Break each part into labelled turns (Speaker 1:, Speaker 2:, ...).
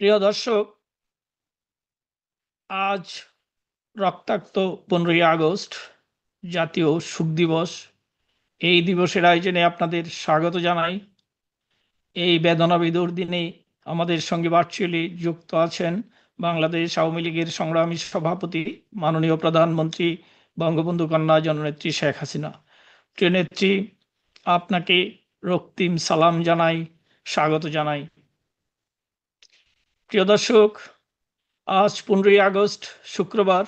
Speaker 1: প্রিয় দর্শক, আজ রক্তাক্ত 15ই আগস্ট জাতীয় শোক দিবস। এই দিবসের আয়োজনে আপনাদের স্বাগত জানাই। এই বেদনাবিধুর দিনে আমাদের সঙ্গে ভার্চুয়ালি যুক্ত আছেন বাংলাদেশ আওয়ামী লীগের সংগ্রামী সভাপতি, মাননীয় প্রধানমন্ত্রী বঙ্গবন্ধু কন্যা জননেত্রী শেখ হাসিনা। প্রিয় নেত্রী, আপনাকে রক্তিম সালাম জানাই, স্বাগত জানাই। প্রিয় দর্শক, আজ 15ই আগস্ট শুক্রবার।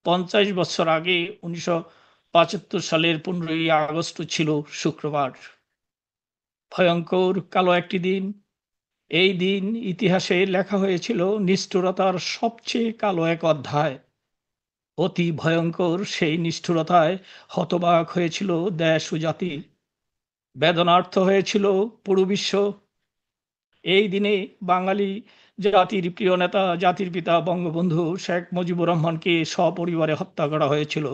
Speaker 1: 50 বছর আগে 1975 সালের 15ই আগস্ট ছিল শুক্রবার। ভয়ঙ্কর কালো একটি দিন। এই দিন ইতিহাসে লেখা হয়েছিল নিষ্ঠুরতার সবচেয়ে কালো এক অধ্যায়। অতি ভয়ঙ্কর সেই নিষ্ঠুরতায় হতবাক হয়েছিল দেশ ও জাতি। বেদনার্থ হয়েছিল পুরো বিশ্ব। এই দিনে বাঙালি জাতির প্রিয় নেতা, জাতির পিতা বঙ্গবন্ধু শেখ মুজিবুর রহমানকে সপরিবারে হত্যা করা হয়েছিল।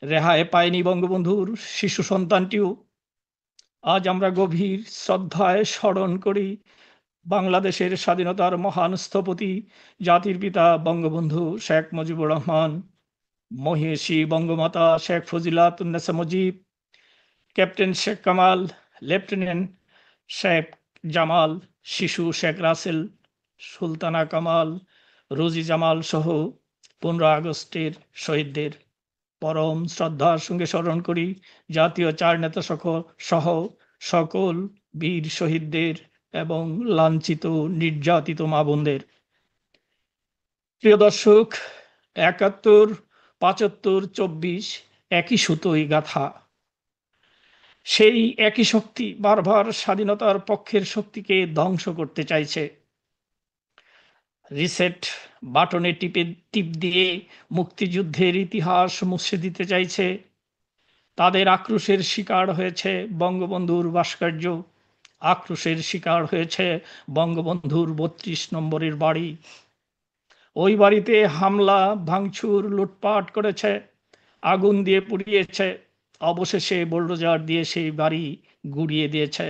Speaker 1: রেহাই পায়নি বঙ্গবন্ধুর শিশু সন্তানটিও। আজ আমরা গভীর শ্রদ্ধায় স্মরণ করি বাংলাদেশের স্বাধীনতার মহান স্থপতি, জাতির পিতা বঙ্গবন্ধু শেখ মুজিবুর রহমান, মহিষী বঙ্গমাতা শেখ ফজিলাতুন্নেসা মুজিব, ক্যাপ্টেন শেখ কামাল, লেফটেন্যান্ট শেখ জামাল, শিশু শেখ রাসেল, সুলতানা কামাল, রোজি জামাল সহ 15 আগস্টের শহীদদের। পরম শ্রদ্ধার সঙ্গে স্মরণ করি জাতীয় চার নেতা সহ সকল বীর শহীদদের এবং লাঞ্ছিত নির্যাতিত মা বোনদের। প্রিয় দর্শক, 71, 75, 24 একই সুতোই গাথা। সেই একই শক্তি বারবার স্বাধীনতার পক্ষের শক্তিকে ধ্বংস করতে চাইছে। রিসেট বাটনে টিপ দিয়ে মুক্তিযুদ্ধের ইতিহাস মুছে দিতে চাইছে। তাদের আক্রোশের শিকার হয়েছে বঙ্গবন্ধুর ভাস্কর্য, আক্রোশের শিকার হয়েছে বঙ্গবন্ধুর 32 নম্বরের বাড়ি। ওই বাড়িতে হামলা, ভাঙচুর, লুটপাট করেছে, আগুন দিয়ে পুড়িয়েছে, অবশেষে বুলডোজার দিয়ে সেই বাড়ি গুঁড়িয়ে দিয়েছে।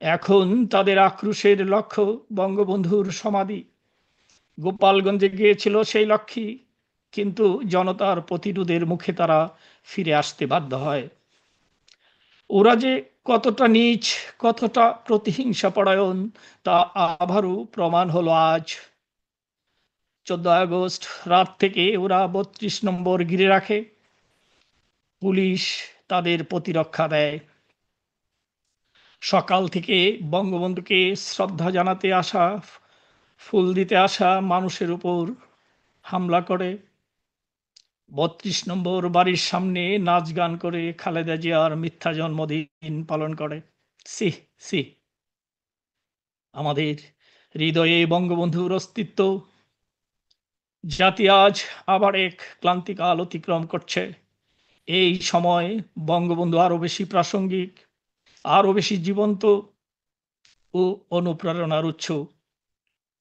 Speaker 1: এখন তাদের আক্রোশের লক্ষ্য বঙ্গবন্ধুর সমাধি। গোপালগঞ্জে গিয়েছিল সেই লক্ষ্যী, কিন্তু জনতার প্রতিরোধের মুখে তারা ফিরে আসতে বাধ্য হয়। ওরা যে কতটা নীচ, কতটা প্রতিহিংসা পরায়ণ তা আবারও প্রমাণ হলো আজ। 14 আগস্ট রাত থেকে ওরা 32 নম্বর ঘিরে রাখে। পুলিশ তাদের প্রতিরক্ষা দেয়। সকাল থেকে বঙ্গবন্ধুকে শ্রদ্ধা জানাতে আসা, ফুল দিতে আসা মানুষের উপর হামলা করে। 32 নম্বর বাড়ির সামনে নাচ গান করে খালেদা জিয়ার মিথ্যা জন্মদিন পালন করে। সি সি, আমাদের হৃদয়ে বঙ্গবন্ধুর অস্তিত্ব। জাতি আজ আবার এক ক্লান্তিকাল অতিক্রম করছে। এই সময় বঙ্গবন্ধু আরো বেশি প্রাসঙ্গিক, আরো বেশি জীবন্ত ও অনুপ্রেরণার উৎস।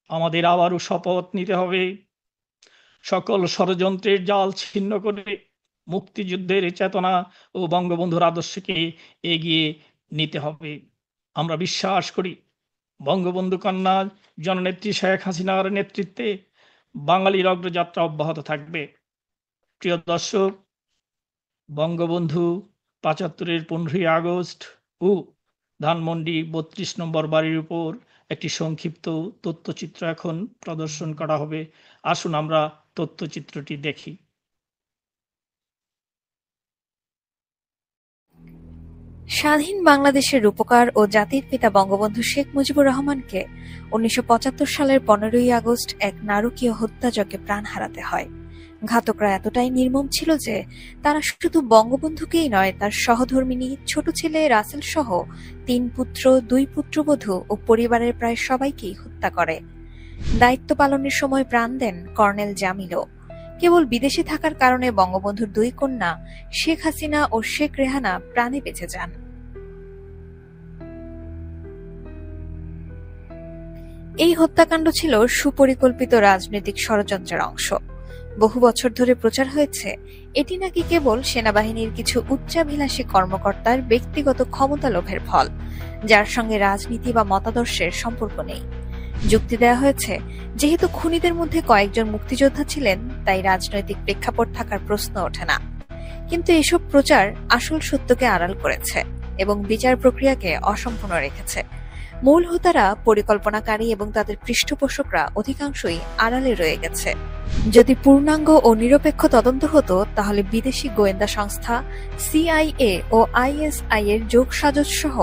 Speaker 1: আমাদের আবারও শপথ নিতে হবে, সকল ষড়যন্ত্রের জাল ছিন্ন করে মুক্তিযুদ্ধের চেতনা ও বঙ্গবন্ধুর আদর্শকে এগিয়ে নিতে হবে। আমরা বিশ্বাস করি বঙ্গবন্ধু কন্যা জননেত্রী শেখ হাসিনার নেতৃত্বে বাঙালির অগ্রযাত্রা অব্যাহত থাকবে। প্রিয় দর্শক, বঙ্গবন্ধু 75-এর 15ই আগস্ট ও ধানমন্ডি 32 নম্বর বাড়ির উপর একটি সংক্ষিপ্ত তথ্যচিত্র এখন প্রদর্শন করা হবে। আসুন আমরা তথ্যচিত্রটি দেখি।
Speaker 2: স্বাধীন বাংলাদেশের রূপকার ও জাতির পিতা বঙ্গবন্ধু শেখ মুজিবুর রহমানকে 1975 সালের 15ই আগস্ট এক নারকীয় হত্যাযজ্ঞে প্রাণ হারাতে হয়। ঘাতকরা এতটাই নির্মম ছিল যে তারা শুধু বঙ্গবন্ধুকেই নয়, তার সহধর্মিণী, ছোট ছেলে রাসেল সহ 3 পুত্র, 2 পুত্রবধূ ও পরিবারের প্রায় সবাইকেই হত্যা করে। দায়িত্ব পালনের সময় প্রাণ দেন কর্নেল জামিলও। কেবল বিদেশে থাকার কারণে বঙ্গবন্ধুর 2 কন্যা শেখ হাসিনা ও শেখ রেহানা প্রাণে বেঁচে যান। এই হত্যাকাণ্ড ছিল সুপরিকল্পিত রাজনৈতিক ষড়যন্ত্রের অংশ। বহু বছর ধরে প্রচার হয়েছে এটি নাকি কেবল সেনাবাহিনীর কিছু উচ্চাভিলাষী কর্মকর্তার ব্যক্তিগত ক্ষমতা লোভের ফল, যার সঙ্গে রাজনীতি বা মতাদর্শের সম্পর্ক নেই। যুক্তি দেওয়া হয়েছে, যেহেতু খুনিদের মধ্যে কয়েকজন মুক্তিযোদ্ধা ছিলেন, তাই রাজনৈতিক প্রেক্ষাপট থাকার প্রশ্ন ওঠে না। কিন্তু এসব প্রচার আসল সত্যকে আড়াল করেছে এবং বিচার প্রক্রিয়াকে অসম্পূর্ণ রেখেছে। মূল হোতারা, পরিকল্পনাকারী এবং তাদের পৃষ্ঠপোষকরা অধিকাংশই আড়ালে রয়ে গেছে। যদি পূর্ণাঙ্গ ও নিরপেক্ষ তদন্ত হতো, তাহলে বিদেশি গোয়েন্দা সংস্থা CIA ও ISI এর যোগসাজশ সহ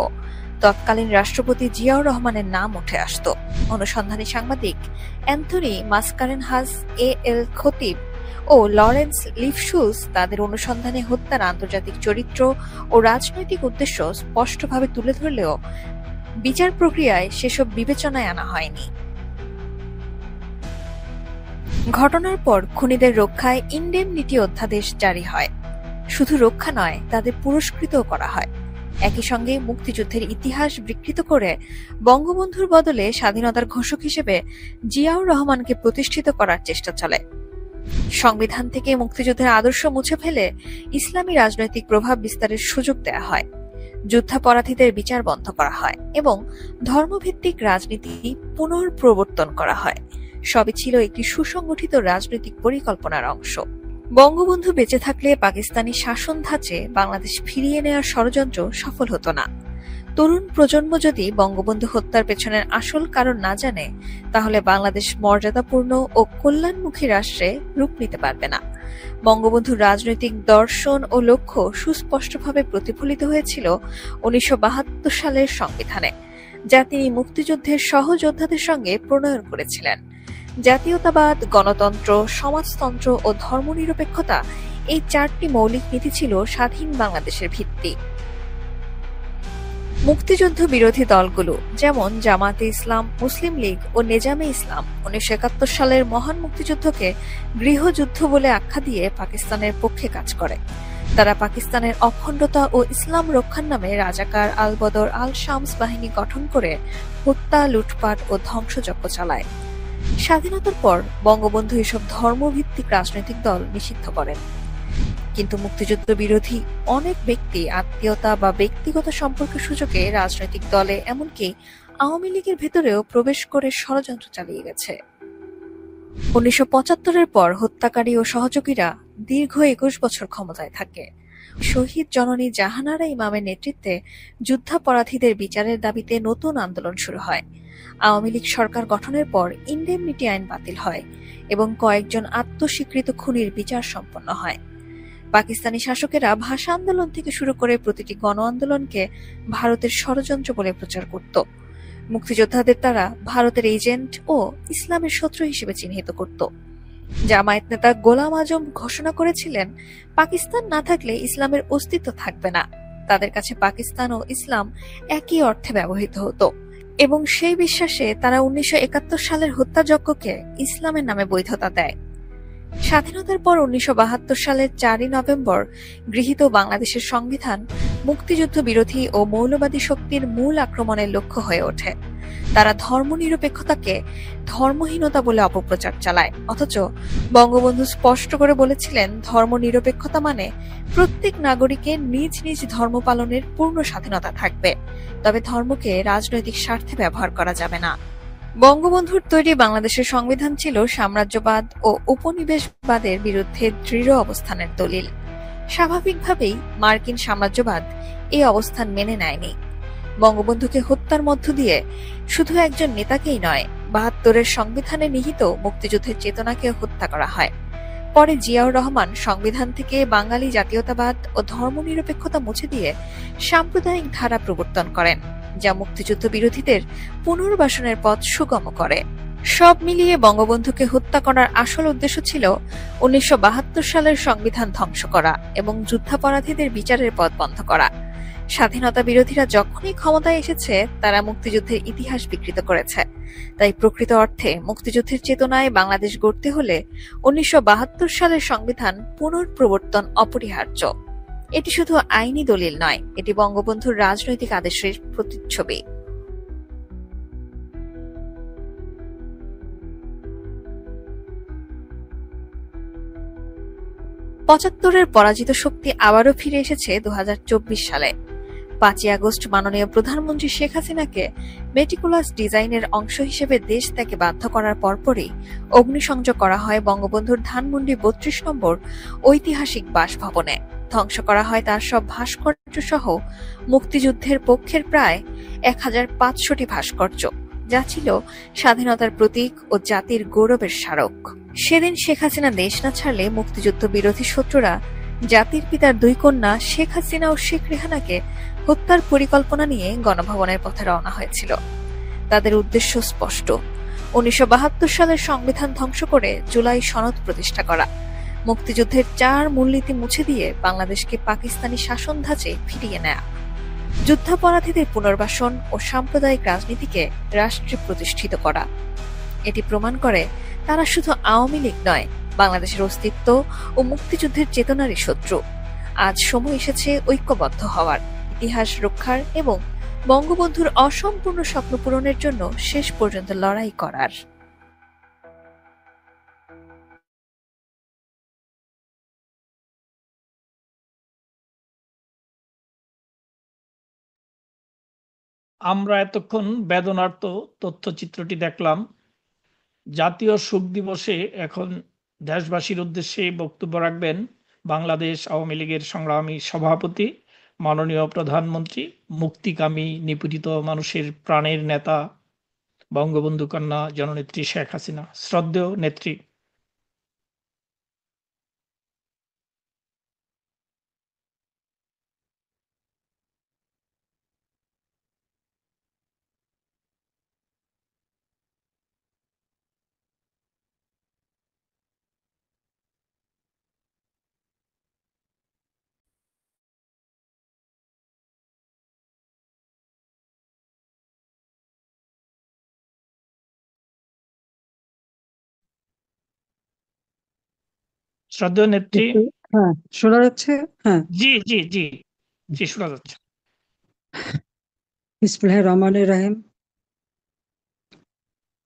Speaker 2: তৎকালীন রাষ্ট্রপতি জিয়াউর রহমানের নাম উঠে আসত। অনুসন্ধানী সাংবাদিক অ্যান্থনি মাসকারেনহাস, AL খতিব ও লরেন্স লিফশুলস তাদের অনুসন্ধানে হত্যার আন্তর্জাতিক চরিত্র ও রাজনৈতিক উদ্দেশ্য স্পষ্টভাবে তুলে ধরলেও বিচার প্রক্রিয়ায় সেসব বিবেচনায় আনা হয়নি। ঘটনার পর খুনিদের রক্ষায় ইনডেমনিটি অধ্যাদেশ জারি হয়। শুধু রক্ষা নয়, তাদের পুরস্কৃতও করা হয়। একই সঙ্গে মুক্তিযুদ্ধের ইতিহাস বিকৃত করে বঙ্গবন্ধুর বদলে স্বাধীনতার ঘোষক হিসেবে জিয়াউর রহমানকে প্রতিষ্ঠিত করার চেষ্টা চলে। সংবিধান থেকে মুক্তিযুদ্ধের আদর্শ মুছে ফেলে ইসলামী রাজনৈতিক প্রভাব বিস্তারের সুযোগ দেয়া হয়। যুদ্ধাপরাধীদের বিচার বন্ধ করা হয় এবং ধর্মভিত্তিক রাজনীতি পুনঃপ্রবর্তন করা হয়। সবই ছিল একটি সুসংগঠিত রাজনৈতিক পরিকল্পনার অংশ। বঙ্গবন্ধু বেঁচে থাকলে পাকিস্তানি শাসন ধাঁচে বাংলাদেশ ফিরিয়ে নেওয়ার ষড়যন্ত্র সফল হতো না। তরুণ প্রজন্ম যদি বঙ্গবন্ধু হত্যার পেছনের আসল কারণ না জানে, তাহলে বাংলাদেশ মর্যাদাপূর্ণ ও কল্যাণমুখী রাষ্ট্রে রূপ নিতে পারবে না। বঙ্গবন্ধুর রাজনৈতিক দর্শন ও লক্ষ্য সুস্পষ্টভাবে প্রতিফলিত হয়েছিল 1972 সালের সংবিধানে, যা তিনি মুক্তিযুদ্ধের সহযোদ্ধাদের সঙ্গে প্রণয়ন করেছিলেন। জাতীয়তাবাদ, গণতন্ত্র, সমাজতন্ত্র ও ধর্মনিরপেক্ষতা, এই 4টি মৌলিক নীতি ছিল স্বাধীন বাংলাদেশের ভিত্তি। মুক্তিযুদ্ধ বিরোধী দলগুলো যেমন জামায়াতে ইসলাম, মুসলিম লীগ ও নেজামে ইসলাম 1971 সালের মহান মুক্তিযুদ্ধকে গৃহযুদ্ধ বলে আখ্যা দিয়ে পাকিস্তানের পক্ষে কাজ করে। তারা পাকিস্তানের অখণ্ডতা ও ইসলাম রক্ষার নামে রাজাকার, আল বদর, আল শামস বাহিনী গঠন করে হত্যা, লুটপাট ও ধ্বংসযজ্ঞ চালায়। স্বাধীনতার পর বঙ্গবন্ধু এসব ধর্মভিত্তিক রাজনৈতিক দল নিষিদ্ধ করেন। কিন্তু মুক্তিযুদ্ধ বিরোধী অনেক ব্যক্তি আত্মীয়তা বা ব্যক্তিগত সম্পর্কের সুযোগে রাজনৈতিক দলে, এমনকি আওয়ামী লীগের ভেতরেও প্রবেশ করে ষড়যন্ত্র চালিয়ে গেছে। 1975-এর পর হত্যাকারী ও সহযোগীরা দীর্ঘ 21 বছর ক্ষমতায় থাকে। শহীদ জননী জাহানারা ইমামের নেতৃত্বে যুদ্ধাপরাধীদের বিচারের দাবিতে নতুন আন্দোলন শুরু হয়। আওয়ামী লীগ সরকার গঠনের পর ইনডেমনিটি আইন বাতিল হয় এবং কয়েকজন আত্মস্বীকৃত খুনির বিচার সম্পন্ন হয়। পাকিস্তানি শাসকেরা ভাষা আন্দোলন থেকে শুরু করে প্রতিটি গণ আন্দোলনকে ভারতের ষড়যন্ত্র বলে প্রচার করত। মুক্তিযোদ্ধাদের তারা ভারতের এজেন্ট ও ইসলামের শত্রু হিসেবে চিহ্নিত করত। জামায়াত নেতা গোলাম আজম ঘোষণা করেছিলেন, পাকিস্তান না থাকলে ইসলামের অস্তিত্ব থাকবে না। তাদের কাছে পাকিস্তান ও ইসলাম একই অর্থে ব্যবহৃত হতো এবং সেই বিশ্বাসে তারা 1971 সালের হত্যাযজ্ঞকে ইসলামের নামে বৈধতা দেয়। স্বাধীনতার পর 1972 সালের 4 নভেম্বর গৃহীত বাংলাদেশের সংবিধান মুক্তিযুদ্ধ বিরোধী ও মৌলবাদী শক্তির মূল আক্রমণের লক্ষ্য হয়ে ওঠে। তারা ধর্মনিরপেক্ষতাকে ধর্মহীনতা বলে অপপ্রচার চালায়, অথচ বঙ্গবন্ধু স্পষ্ট করে বলেছিলেন, ধর্মনিরপেক্ষতা মানে প্রত্যেক নাগরিকের নিজ নিজ ধর্ম পালনের পূর্ণ স্বাধীনতা থাকবে, তবে ধর্মকে রাজনৈতিক স্বার্থে ব্যবহার করা যাবে না। বঙ্গবন্ধুর তৈরি বাংলাদেশের সংবিধান ছিল সাম্রাজ্যবাদ ও উপনিবেশবাদের বিরুদ্ধে দৃঢ় অবস্থানের দলিল। স্বাভাবিকভাবেই মার্কিন সাম্রাজ্যবাদ এই অবস্থান মেনে নেয়নি। বঙ্গবন্ধুকে হত্যার মধ্য দিয়ে শুধু একজন নেতাকেই নয়, 72-এর সংবিধানে নিহিত মুক্তিযুদ্ধের চেতনাকে হত্যা করা হয়। পরে জিয়াউর রহমান সংবিধান থেকে বাঙালি জাতীয়তাবাদ ও ধর্মনিরপেক্ষতা মুছে দিয়ে সাম্প্রদায়িক ধারা প্রবর্তন করেন, যা মুক্তিযুদ্ধ বিরোধীদের পুনর্বাসনের পথ সুগম করে। সব মিলিয়ে বঙ্গবন্ধুকে হত্যা করার আসল উদ্দেশ্য ছিল 1972 সালের সংবিধান ধ্বংস করা এবং যুদ্ধাপরাধীদের বিচারের পথ বন্ধ করা। স্বাধীনতা বিরোধীরা যখনই ক্ষমতায় এসেছে, তারা মুক্তিযুদ্ধের ইতিহাস বিকৃত করেছে। তাই প্রকৃত অর্থে মুক্তিযুদ্ধের চেতনায় বাংলাদেশ গড়তে হলে 1972 সালের সংবিধান পুনঃপ্রবর্তন অপরিহার্য। এটি শুধু আইনি দলিল নয়, এটি বঙ্গবন্ধুর রাজনৈতিক আদেশের প্রতিচ্ছবি। 75-এর পরাজিত শক্তি আবারও ফিরে এসেছে 2024 সালে। 5ই আগস্ট মাননীয় প্রধানমন্ত্রী শেখ হাসিনাকে মেটিকুলাস ডিজাইনের অংশ হিসেবে দেশ ত্যাগে বাধ্য করার পরপরই অগ্নিসংযোগ করা হয় বঙ্গবন্ধুর ধানমন্ডি 32 নম্বর ঐতিহাসিক বাসভবনে। ধ্বংস করা হয় তার সব ভাস্কর্য সহ মুক্তিযুদ্ধের পক্ষের প্রায় 1500টি ভাস্কর্য, যা ছিল স্বাধীনতার প্রতীক ও জাতির গৌরবের স্মারক। সেদিন শেখ হাসিনা দেশ না ছাড়লে মুক্তিযুদ্ধ বিরোধী শত্রুরা জাতির পিতার দুই কন্যা শেখ হাসিনা ও শেখ রেহানাকে হত্যার পরিকল্পনা নিয়ে গণভবনের পথে রওনা হয়েছিল। তাদের উদ্দেশ্য স্পষ্ট: 1972 সালের সংবিধান ধ্বংস করে জুলাই সনদ প্রতিষ্ঠা করা, মুক্তিযুদ্ধের 4 মূলনীতি মুছে দিয়ে বাংলাদেশকে পাকিস্তানি শাসন ধাঁচে ফিরিয়ে নেয়া, যুদ্ধাপরাধীদের পুনর্বাসন ও সাম্প্রদায়িক রাজনীতিকে রাষ্ট্রে প্রতিষ্ঠিত করা। এটি প্রমাণ করে তারা শুধু আওয়ামী লীগ নয়, বাংলাদেশের অস্তিত্ব ও মুক্তিযুদ্ধের চেতনারই শত্রু। আজ সময় এসেছে ঐক্যবদ্ধ হওয়ার, ইতিহাস রক্ষার এবং বঙ্গবন্ধুর অসম্পূর্ণ স্বপ্ন পূরণের জন্য শেষ পর্যন্ত লড়াই করার।
Speaker 1: আমরা এতক্ষণ বেদনার্ত তথ্যচিত্রটি দেখলাম। জাতীয় শোক দিবসে এখন দেশবাসীর উদ্দেশ্যে বক্তব্য রাখবেন বাংলাদেশ আওয়ামী লীগের সংগ্রামী সভাপতি, মাননীয় প্রধানমন্ত্রী, মুক্তিকামী নিপীড়িত মানুষের প্রাণের নেতা, বঙ্গবন্ধু কন্যা জননেত্রী শেখ হাসিনা। শ্রদ্ধেয় নেত্রী। শ্রদ্ধেয় নেত্রী।
Speaker 3: হ্যাঁ, শোনা যাচ্ছে? হ্যাঁ।
Speaker 1: জি জি জি জি, শোনা যাচ্ছে।
Speaker 3: বিসমিল্লাহির রহমানির রহিম।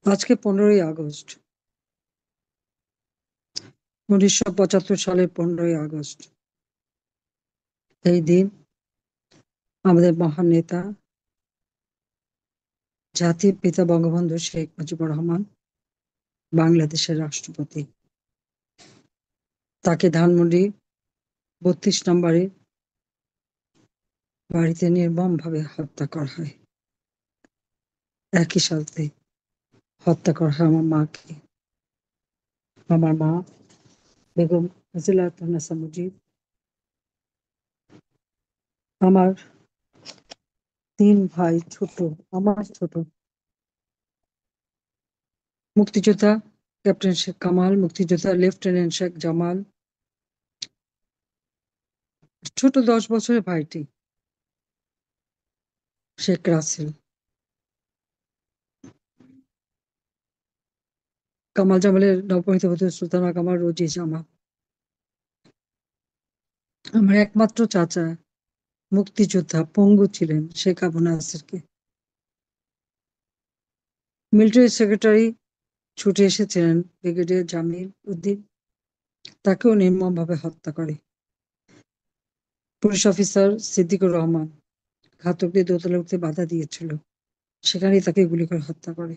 Speaker 3: আজকে 15ই আগস্ট, 1975 সালের 15ই আগস্ট। এই দিন আমাদের মহান নেতা জাতির পিতা বঙ্গবন্ধু শেখ মুজিবুর রহমান বাংলাদেশের রাষ্ট্রপতি, তাকে ধানমন্ডি 32 নম্বরে বাড়িতে নির্মমভাবে হত্যা করা হয়। একই সাথে হত্যা করা হয় আমার মাকে। আমার মা বেগম ফজিলাতুন্নেছা মুজিব, আমার 3 ভাই ছোট, আমার ছোট, মুক্তিযোদ্ধা ক্যাপ্টেন শেখ কামাল, মুক্তিযোদ্ধা লেফটেন্যান্ট শেখ জামাল, ছোট 10 বছরের ভাইটি শেখ রাসেল, কামাল জামালের নবনীত পুত্র সুলতানা কামাল, রোজি জামাল। আমার একমাত্র চাচা মুক্তিযোদ্ধা পঙ্গু ছিলেন শেখ আবু নাসেরকে। মিলিটারি সেক্রেটারি ছুটে এসেছিলেন ব্রিগেডিয়ার জামিল উদ্দিন, তাকেও নির্মমভাবে হত্যা করে। পুলিশ অফিসার সিদ্দিকুর রহমান ঘাতকদের দোতলা উঠতে বাধা দিয়েছিল, সেখানেই তাকে গুলি করে হত্যা করে।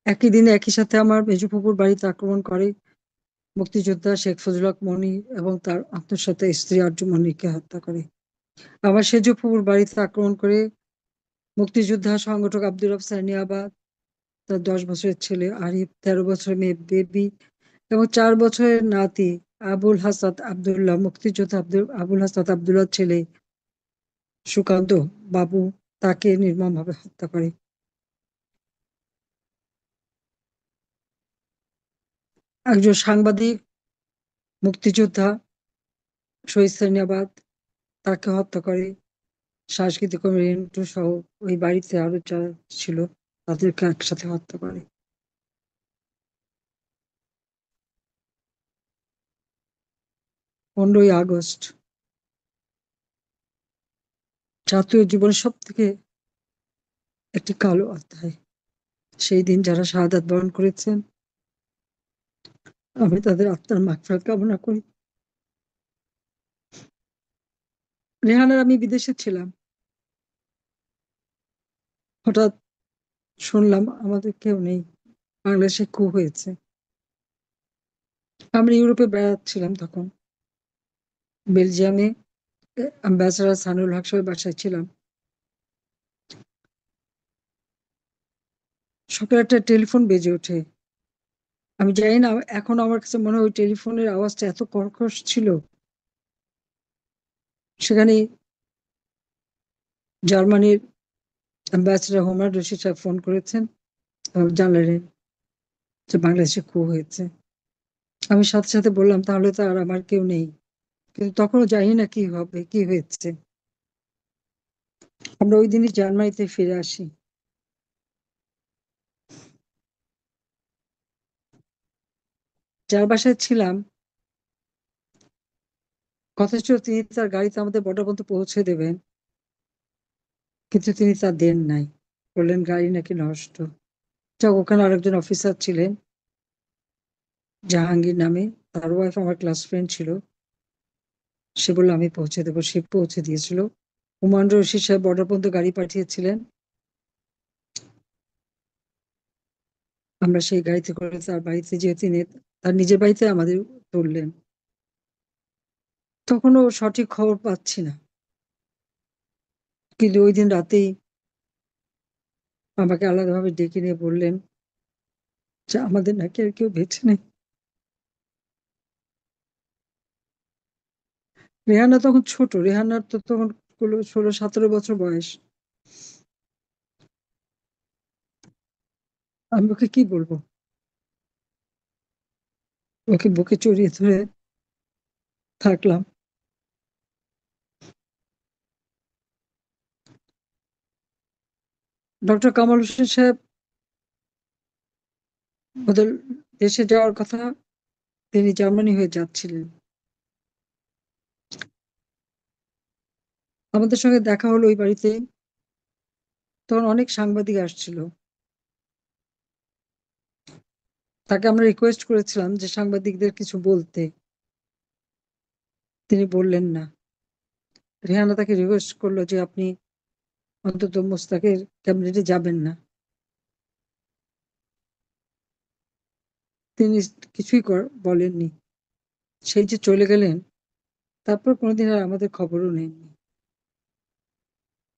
Speaker 3: একই দিনে একই সাথে আমার মেজফুপুর বাড়িতে আক্রমণ করে মুক্তিযোদ্ধা শেখ ফজলুল হক মনি এবং তার আত্মসত্ত্বা স্ত্রী আরজু মনিকে হত্যা করে। আবার সেজফুপুর বাড়িতে আক্রমণ করে মুক্তিযোদ্ধা সংগঠক আব্দুর রব সানিয়াবাদ, তার 10 বছরের ছেলে আরিফ, 13 বছরের মেয়ে বেবি এবং 4 বছরের নাতি আবুল হাসান আব্দুল্লাহ, মুক্তিযোদ্ধা আবুল হাসান আব্দুল্লাহ ছেলে সুকান্ত বাবু, তাকে নির্মমভাবে হত্যা করে। একজন সাংবাদিক মুক্তিযোদ্ধা শহীদ সানিয়াবাদ, তাকে হত্যা করে। সাংস্কৃতিক কর্মী রিন্টু সহ ওই বাড়িতে আরো যারা ছিল তাদেরকে একসাথে হত্যা করে। 15ই আগস্ট জাতীয় জীবনের সব থেকে একটি কালো অধ্যায়। সেই দিন যারা শাহাদাত বরণ করেছেন, আমি তাদের আত্মার মাগফিরাত কামনা করি। রেহানার আমি বিদেশে ছিলাম, হঠাৎ শুনলাম আমাদের কেউ নেই, বাংলাদেশে কু হয়েছে। আমরা ইউরোপে বেড়াচ্ছিলাম তখন, বেলজিয়ামে অ্যাম্বাসাডার সানুল হক সাহেবের বাসায় ছিলাম। সকালে একটা টেলিফোন বেজে ওঠে। আমি জানি না, এখন আমার কাছে মনে হয় ওই টেলিফোনের আওয়াজটা এত কর্কশ ছিল। সেখানে জার্মানির অ্যাম্বাসেডর হোমার রশিদ সাহেব ফোন করেছেন এবং জানালেন যে বাংলাদেশে কু হয়েছে। আমি সাথে সাথে বললাম তাহলে তো আর আমার কেউ নেই, কিন্তু তখনও জানি না কি হবে, কি হয়েছে। আমরা ওই দিনই জার্মানিতে ফিরে আসি। যার বাসায় ছিলাম, কথা ছিল তিনি তার গাড়িতে আমাদের বর্ডার পর্যন্ত পৌঁছে দেবেন, কিন্তু তিনি তা দেন নাই, বললেন গাড়ি নাকি নষ্ট। যাক, ওখানে আরেকজন অফিসার ছিলেন জাহাঙ্গীর নামে, তার ওয়াইফ আমার ক্লাস ফ্রেন্ড ছিল। সে বললো আমি পৌঁছে দেবো, সে পৌঁছে দিয়েছিল। হুমায়ুন রশিদ সাহেব বর্ডার পর্যন্ত গাড়ি পাঠিয়েছিলেন। আমরা সেই গাড়িতে করে তার বাড়িতে, যেহেতু তিনি তার নিজের বাড়িতে আমাদের তুললেন। তখনও সঠিক খবর পাচ্ছি না, কিন্তু ওই দিন রাতেই আমাকে আলাদাভাবে ডেকে নিয়ে বললেন যে আমাদের নাকি আর কেউ বেঁচে নেই। রেহানা তখন ছোট, রেহানার তো তখন 16-17 বছর বয়স। আমি ওকে কি বলবো, ওকে বুকে জড়িয়ে ধরে থাকলাম। ডক্টর কামাল হোসেন সাহেব ওদের দেশে যাওয়ার কথা, তিনি জার্মানি হয়ে যাচ্ছিলেন। আমাদের সঙ্গে দেখা হলো ওই বাড়িতে। তখন অনেক সাংবাদিক আসছিল। তাকে আমরা রিকোয়েস্ট করেছিলাম যে সাংবাদিকদের কিছু বলতে, তিনি বললেন না। রেহানা তাকে রিকোয়েস্ট করলো যে আপনি অন্তত মোস্তাকের ক্যাবিনেটে যাবেন না। তিনি কিছুই বলেননি। সেই যে চলে গেলেন, তারপর কোনোদিন আর আমাদের খবরও নেননি।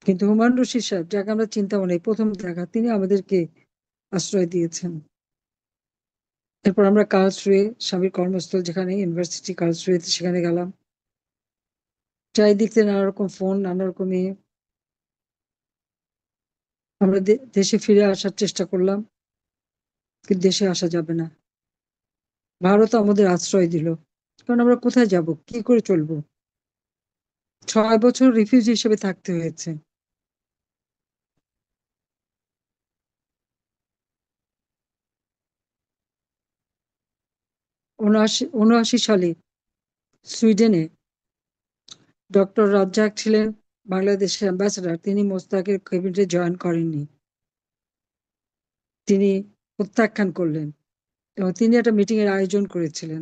Speaker 3: কিন্তু হুমায়ুন রশিদ সাহেব, যাকে আমরা চিন্তাও নেই, প্রথম দেখা তিনি আমাদেরকে আশ্রয় দিয়েছেন। এরপর আমরা কার্লসরুয়ে, স্বামীর কর্মস্থল যেখানে, ইউনিভার্সিটি কার্লসরুয়েতে, সেখানে গেলাম। চারিদিক থেকে নানা রকম ফোন, নানা রকম ইয়ে। আমরা দেশে ফিরে আসার চেষ্টা করলাম, কিন্তু দেশে আসা যাবে না। ভারত আমাদের আশ্রয় দিল, কারণ আমরা কোথায় যাব, কি করে চলবো। 6 বছর রিফিউজি হিসেবে থাকতে হয়েছে। 79 সালে সুইডেনে ডক্টর রাজ্জাক ছিলেন বাংলাদেশের অ্যাম্বাসেডর। তিনি মোস্তাকের ক্যাবিনেটে জয়েন করেননি, তিনি প্রত্যাখ্যান করলেন। এবং তিনি একটা মিটিং এর আয়োজন করেছিলেন,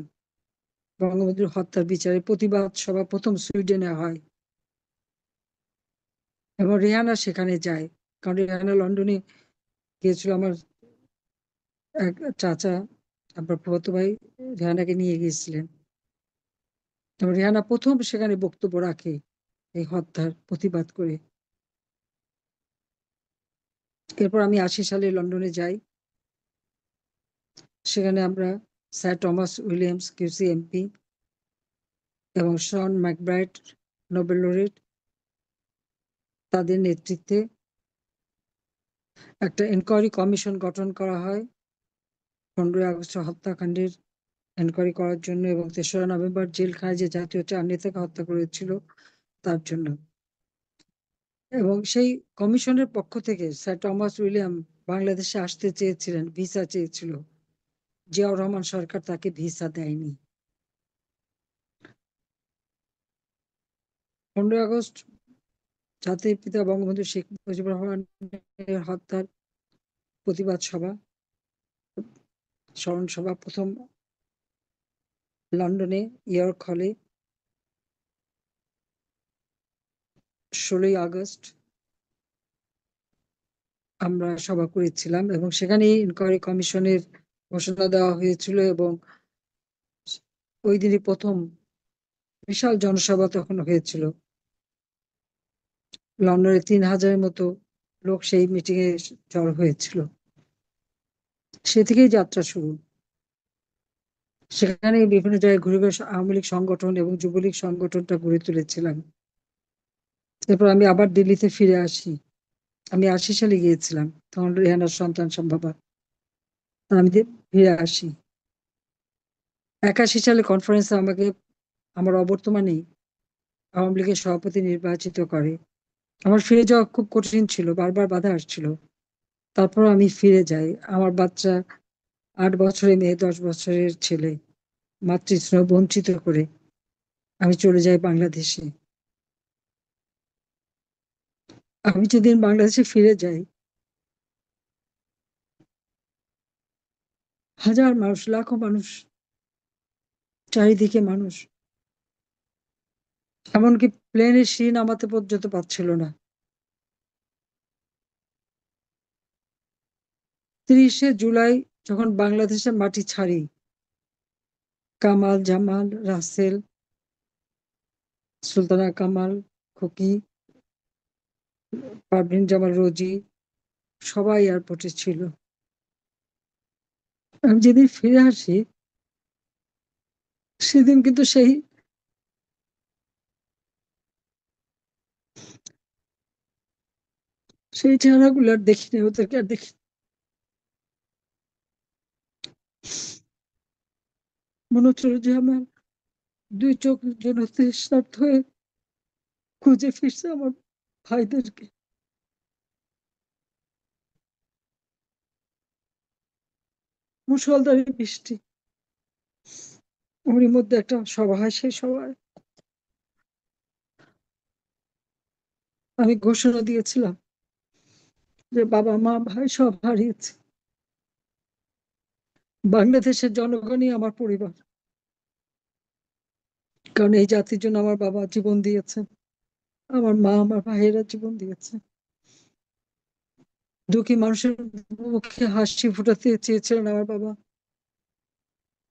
Speaker 3: বঙ্গবন্ধুর হত্যার বিচারে প্রতিবাদ সভা প্রথম সুইডেনে হয়। এবং রেহানা সেখানে যায়, কারণ রেহানা লন্ডনে গিয়েছিল। আমার এক চাচা, আমার ফুফাতো ভাই, রেহানাকে নিয়ে গিয়েছিলেন। এবং রেহানা প্রথম সেখানে বক্তব্য রাখে এই হত্যার প্রতিবাদ করে। এরপর আমি 80 সালে লন্ডনে যাই। সেখানে আমরা sir Thomas Williams QC MP এবং শন ম্যাকব্রাইড নোবেল লরেট, তাদের নেতৃত্বে একটা এনকোয়ারি কমিশন গঠন করা হয় 15ই আগস্ট হত্যাকাণ্ডের এনকোয়ারি করার জন্য, এবং 3রা নভেম্বর জেলখানায় যে জাতীয় 4 নেতাকে হত্যা করেছিল তার জন্য। এবং সেই কমিশনের পক্ষ থেকে স্যার টমাস উইলিয়াম বাংলাদেশে আসতে চেয়েছিলেন, ভিসা চেয়েছিল। জিয়াউর রহমান সরকার তাকে ভিসা দেয়নি। 15ই আগস্ট জাতির পিতা বঙ্গবন্ধু শেখ মুজিবুর রহমানের হত্যার প্রতিবাদ সভা, স্মরণ সভা প্রথম লন্ডনে ইয়র্ক হলে 16ই আগস্ট আমরা সভা করেছিলাম এবং সেখানে ইনকোয়ারি কমিশনের ঘোষণা দেওয়া হয়েছিল এবং ওই দিনই প্রথম বিশাল জনসভা তখন হয়েছিল। লন্ডনে 3000-এর মতো লোক সেই মিটিং এ জড়ো হয়েছিল। সে থেকেই যাত্রা শুরু। সেখানে বিভিন্ন জায়গায় ঘুরে ঘুরে আওয়ামী লীগ সংগঠন এবং যুবলীগ সংগঠনটা গড়ে তুলেছিলাম। এরপর আমি আবার দিল্লিতে ফিরে আসি। আমি 80 সালে গিয়েছিলাম, তখন রেহানার সন্তান সম্ভবা। আমি ফিরে আসি 81 সালে কনফারেন্সে আমাকে আমার অবর্তমানেই আওয়ামী লীগের সভাপতি নির্বাচিত করে। আমার ফিরে যাওয়া খুব কঠিন ছিল, বারবার বাধা আসছিল। তারপর আমি ফিরে যাই। আমার বাচ্চা 8 বছরের মেয়ে, 10 বছরের ছেলে, মাতৃস্নেহ বঞ্চিত করে আমি চলে যাই বাংলাদেশে। আমি যেদিন বাংলাদেশে ফিরে যাই, হাজার মানুষ, লাখো মানুষ, চারিদিকে মানুষ, এমনকি প্লেনের সিঁড়ি নামাতে পর্যন্ত পাচ্ছিল না। 30শে জুলাই যখন বাংলাদেশের মাটি ছাড়ি, কামাল, জামাল, রাসেল, সুলতানা কামাল, খুকি, পারভিন জামাল, রোজি, সবাই এয়ারপোর্টে ছিল। আমি যেদিন ফিরে আসি সেদিন কিন্তু সেই চেহারাগুলো আর দেখিনি, ওদেরকে আর দেখি। মনে হচ্ছিল যে আমার 2 চোখ যেন তৃষ্ণার্ত হয়ে খুঁজে ফিরছে আমার ভাইদেরকে। মুষলধারে বৃষ্টি, ওরই মধ্যে একটা সভা হয়। সেই সভায় আমি ঘোষণা দিয়েছিলাম যে বাবা মা ভাই সব হারিয়েছে, বাংলাদেশের জনগণই আমার পরিবার। কারণ এই জাতির জন্য আমার বাবা জীবন দিয়েছে, আমার মা, আমার ভাইয়েরা জীবন দিয়েছে। দুঃখী মানুষের মুখে হাসি ফুটাতে চেয়েছিলেন আমার বাবা।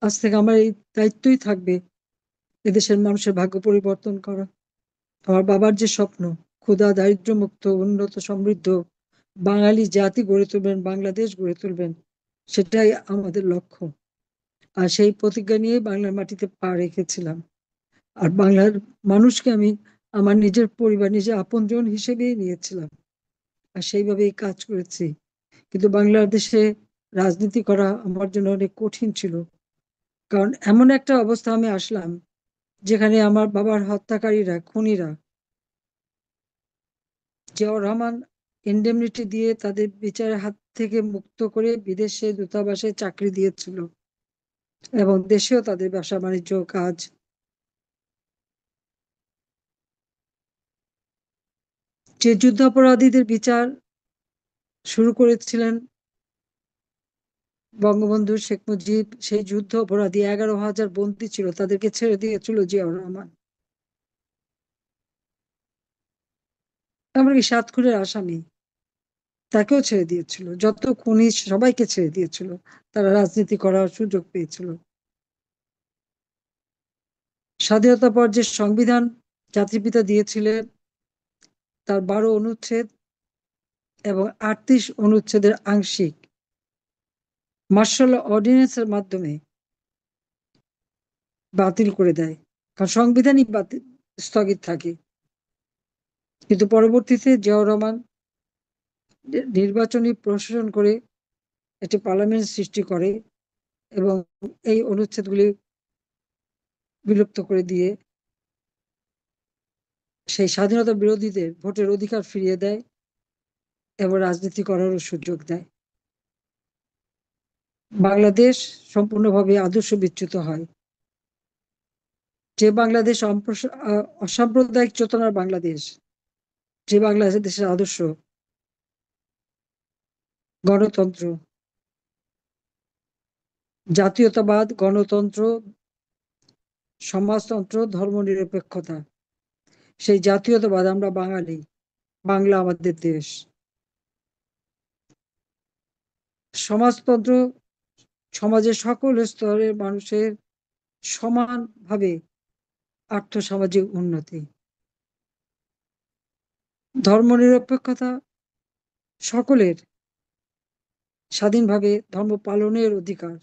Speaker 3: আজ থেকে আমার এই দায়িত্বই থাকবে এদেশের মানুষের ভাগ্য পরিবর্তন করা। আমার বাবার যে স্বপ্ন, ক্ষুধা দারিদ্র্য মুক্ত উন্নত সমৃদ্ধ বাঙালি জাতি গড়ে তুলবেন, বাংলাদেশ গড়ে তুলবেন, সেটাই আমাদের লক্ষ্য। আর সেই প্রতিজ্ঞা নিয়ে বাংলার মাটিতে পা রেখেছিলাম। আর বাংলার মানুষকে আমি আমার নিজের পরিবার, নিজের আপনজন হিসেবেই নিয়েছিলাম, আর সেইভাবেই কাজ করেছি। কিন্তু বাংলাদেশে রাজনীতি করা আমার জন্য অনেক কঠিন ছিল। কারণ এমন একটা অবস্থা আমি আসলাম যেখানে আমার বাবার হত্যাকারীরা, খুনিরা, জিয়াউর রহমান ইন্ডেমনিটি দিয়ে তাদের বিচারের হাত থেকে মুক্ত করে বিদেশে দূতাবাসে চাকরি দিয়েছিল এবং দেশেও তাদের ব্যবসা বাণিজ্য কাজ। যে যুদ্ধাপরাধীদের বিচার শুরু করেছিলেন বঙ্গবন্ধু শেখ মুজিব, সেই যুদ্ধ অপরাধী 11,000 বন্দী ছিল, তাদেরকে ছেড়ে দিয়েছিল জিয়াউর রহমান। এমনকি 7 খুনের আসামি, তাকেও ছেড়ে দিয়েছিল। যত খুনি সবাইকে ছেড়ে দিয়েছিল, তারা রাজনীতি করার সুযোগ পেয়েছিল। স্বাধীনতার পর যে সংবিধান জাতির পিতা দিয়েছিলেন, তার 12 অনুচ্ছেদ এবং 38 অনুচ্ছেদের আংশিক মার্শাল অর্ডিন্যান্সের মাধ্যমে বাতিল করে দেয়। কারণ সংবিধানই বাতিল, স্থগিত থাকে। কিন্তু পরবর্তীতে জিয়াউর রহমান নির্বাচনী প্রশাসন করে একটি পার্লামেন্ট সৃষ্টি করে এবং এই অনুচ্ছেদগুলি বিলুপ্ত করে দিয়ে সেই স্বাধীনতা বিরোধীদের ভোটের অধিকার ফিরিয়ে দেয় এবং রাজনীতি করারও সুযোগ দেয়। বাংলাদেশ সম্পূর্ণভাবে আদর্শ বিচ্যুত হয়। যে বাংলাদেশ অসাম্প্রদায়িক চেতনার বাংলাদেশ, যে বাংলাদেশের আদর্শ গণতন্ত্র, জাতীয়তাবাদ, গণতন্ত্র, সমাজতন্ত্র, ধর্মনিরপেক্ষতা। সেই জাতীয়তাবাদ, আমরা বাঙালি, বাংলা আমাদের দেশ। সমাজতন্ত্র, সমাজের সকল স্তরের মানুষের সমানভাবে আর্থসামাজিক উন্নতি। ধর্মনিরপেক্ষতা, সকলের স্বাধীনভাবে ধর্ম পালনের অধিকার।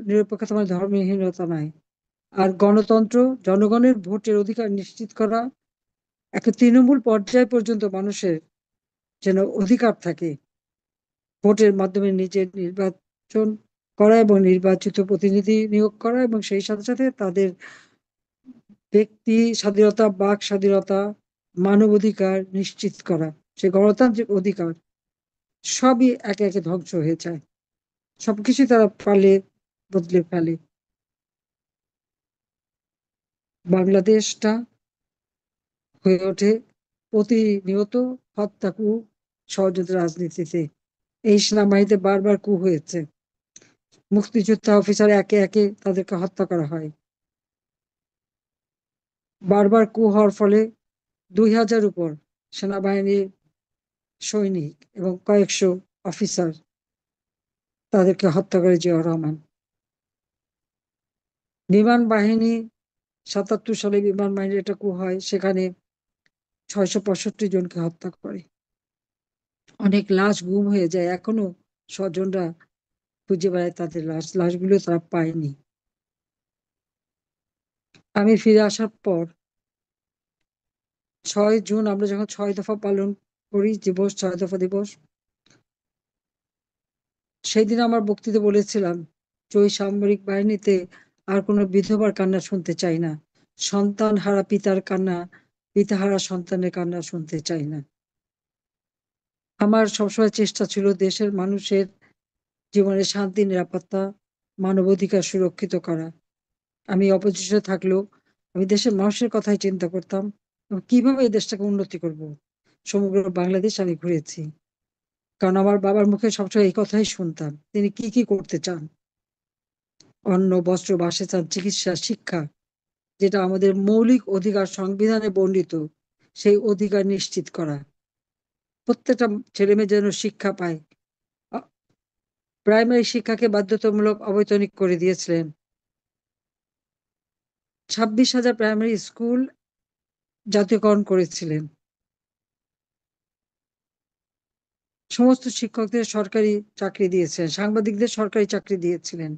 Speaker 3: নিরপেক্ষতা মানে ধর্মহীনতা নয়। আর গণতন্ত্র, জনগণের ভোটের অধিকার নিশ্চিত করা, একটা তৃণমূল পর্যায় পর্যন্ত মানুষের যেন অধিকার থাকে ভোটের মাধ্যমে নিজের নির্বাচন করা এবং নির্বাচিত প্রতিনিধি নিয়োগ করা, এবং সেই সাথে সাথে তাদের ব্যক্তি স্বাধীনতা, বাক স্বাধীনতা, মানবাধিকার নিশ্চিত করা। সে গণতান্ত্রিক অধিকার সবই একে একে ধ্বংস হয়ে যায়, সবকিছু তারা পালে বদলে ফেলে। বাংলাদেশটা হয়ে ওঠে প্রতিনিয়ত হত্যা, কু, ষড়যন্ত্র রাজনীতিতে। এই সেনাবাহিনীতে বারবার কু হয়েছে, মুক্তিযোদ্ধা অফিসার একে একে তাদেরকে হত্যা করা হয়। বারবার কু হওয়ার ফলে 2000 উপর সেনাবাহিনীর সৈনিক এবং কয়েকশো অফিসার তাদেরকে হত্যা করে জিয়াউর রহমান। বিমান বাহিনী 77 সালে বিমান বাহিনীর একটা কু হয়, সেখানে 665 জনকে হত্যা করে। অনেক লাশ গুম হয়ে যায়, এখনো স্বজনরা খুঁজে বেড়ায় তাদের লাশগুলো তারা পায়নি। আমি ফিরে আসার পর 6 জুন আমরা যখন 6 দফা পালন করি, দিবস, 6 দফা দিবস, সেই দিন আমার বক্তৃতা বলেছিলাম যে ওই সামরিক বাহিনীতে আর কোনো বিধবার কান্না শুনতে চাই না, সন্তান হারা পিতার কান্না, পিতা হারা সন্তানের কান্না শুনতে চাই না। আমার সবসময় চেষ্টা ছিল দেশের মানুষের জীবনে শান্তি, নিরাপত্তা, মানবাধিকার সুরক্ষিত করা। আমি অপোজিশনে থাকলেও আমি দেশের মানুষের কথাই চিন্তা করতাম এবং কিভাবে এই দেশটাকে উন্নতি করব। সমগ্র বাংলাদেশ আমি ঘুরেছি, কারণ আমার বাবার মুখে সবসময় এই কথাই শুনতাম, তিনি কি কি করতে চান। অন্ন, বস্ত্র, বাসস্থান, চিকিৎসা, শিক্ষা, যেটা আমাদের মৌলিক অধিকার, সংবিধানে বর্ণিত, সেই অধিকার নিশ্চিত করা। প্রত্যেকটা ছেলে মেয়ে যেন শিক্ষা পায়। প্রাইমারি শিক্ষাকে বাধ্যতামূলক অবৈতনিক করে দিয়েছিলেন। 26,000 প্রাইমারি স্কুল জাতীয়করণ করেছিলেন। সমস্ত শিক্ষকদের সরকারি চাকরি দিয়েছিলেন, সাংবাদিকদের সরকারি চাকরি দিয়েছিলেন।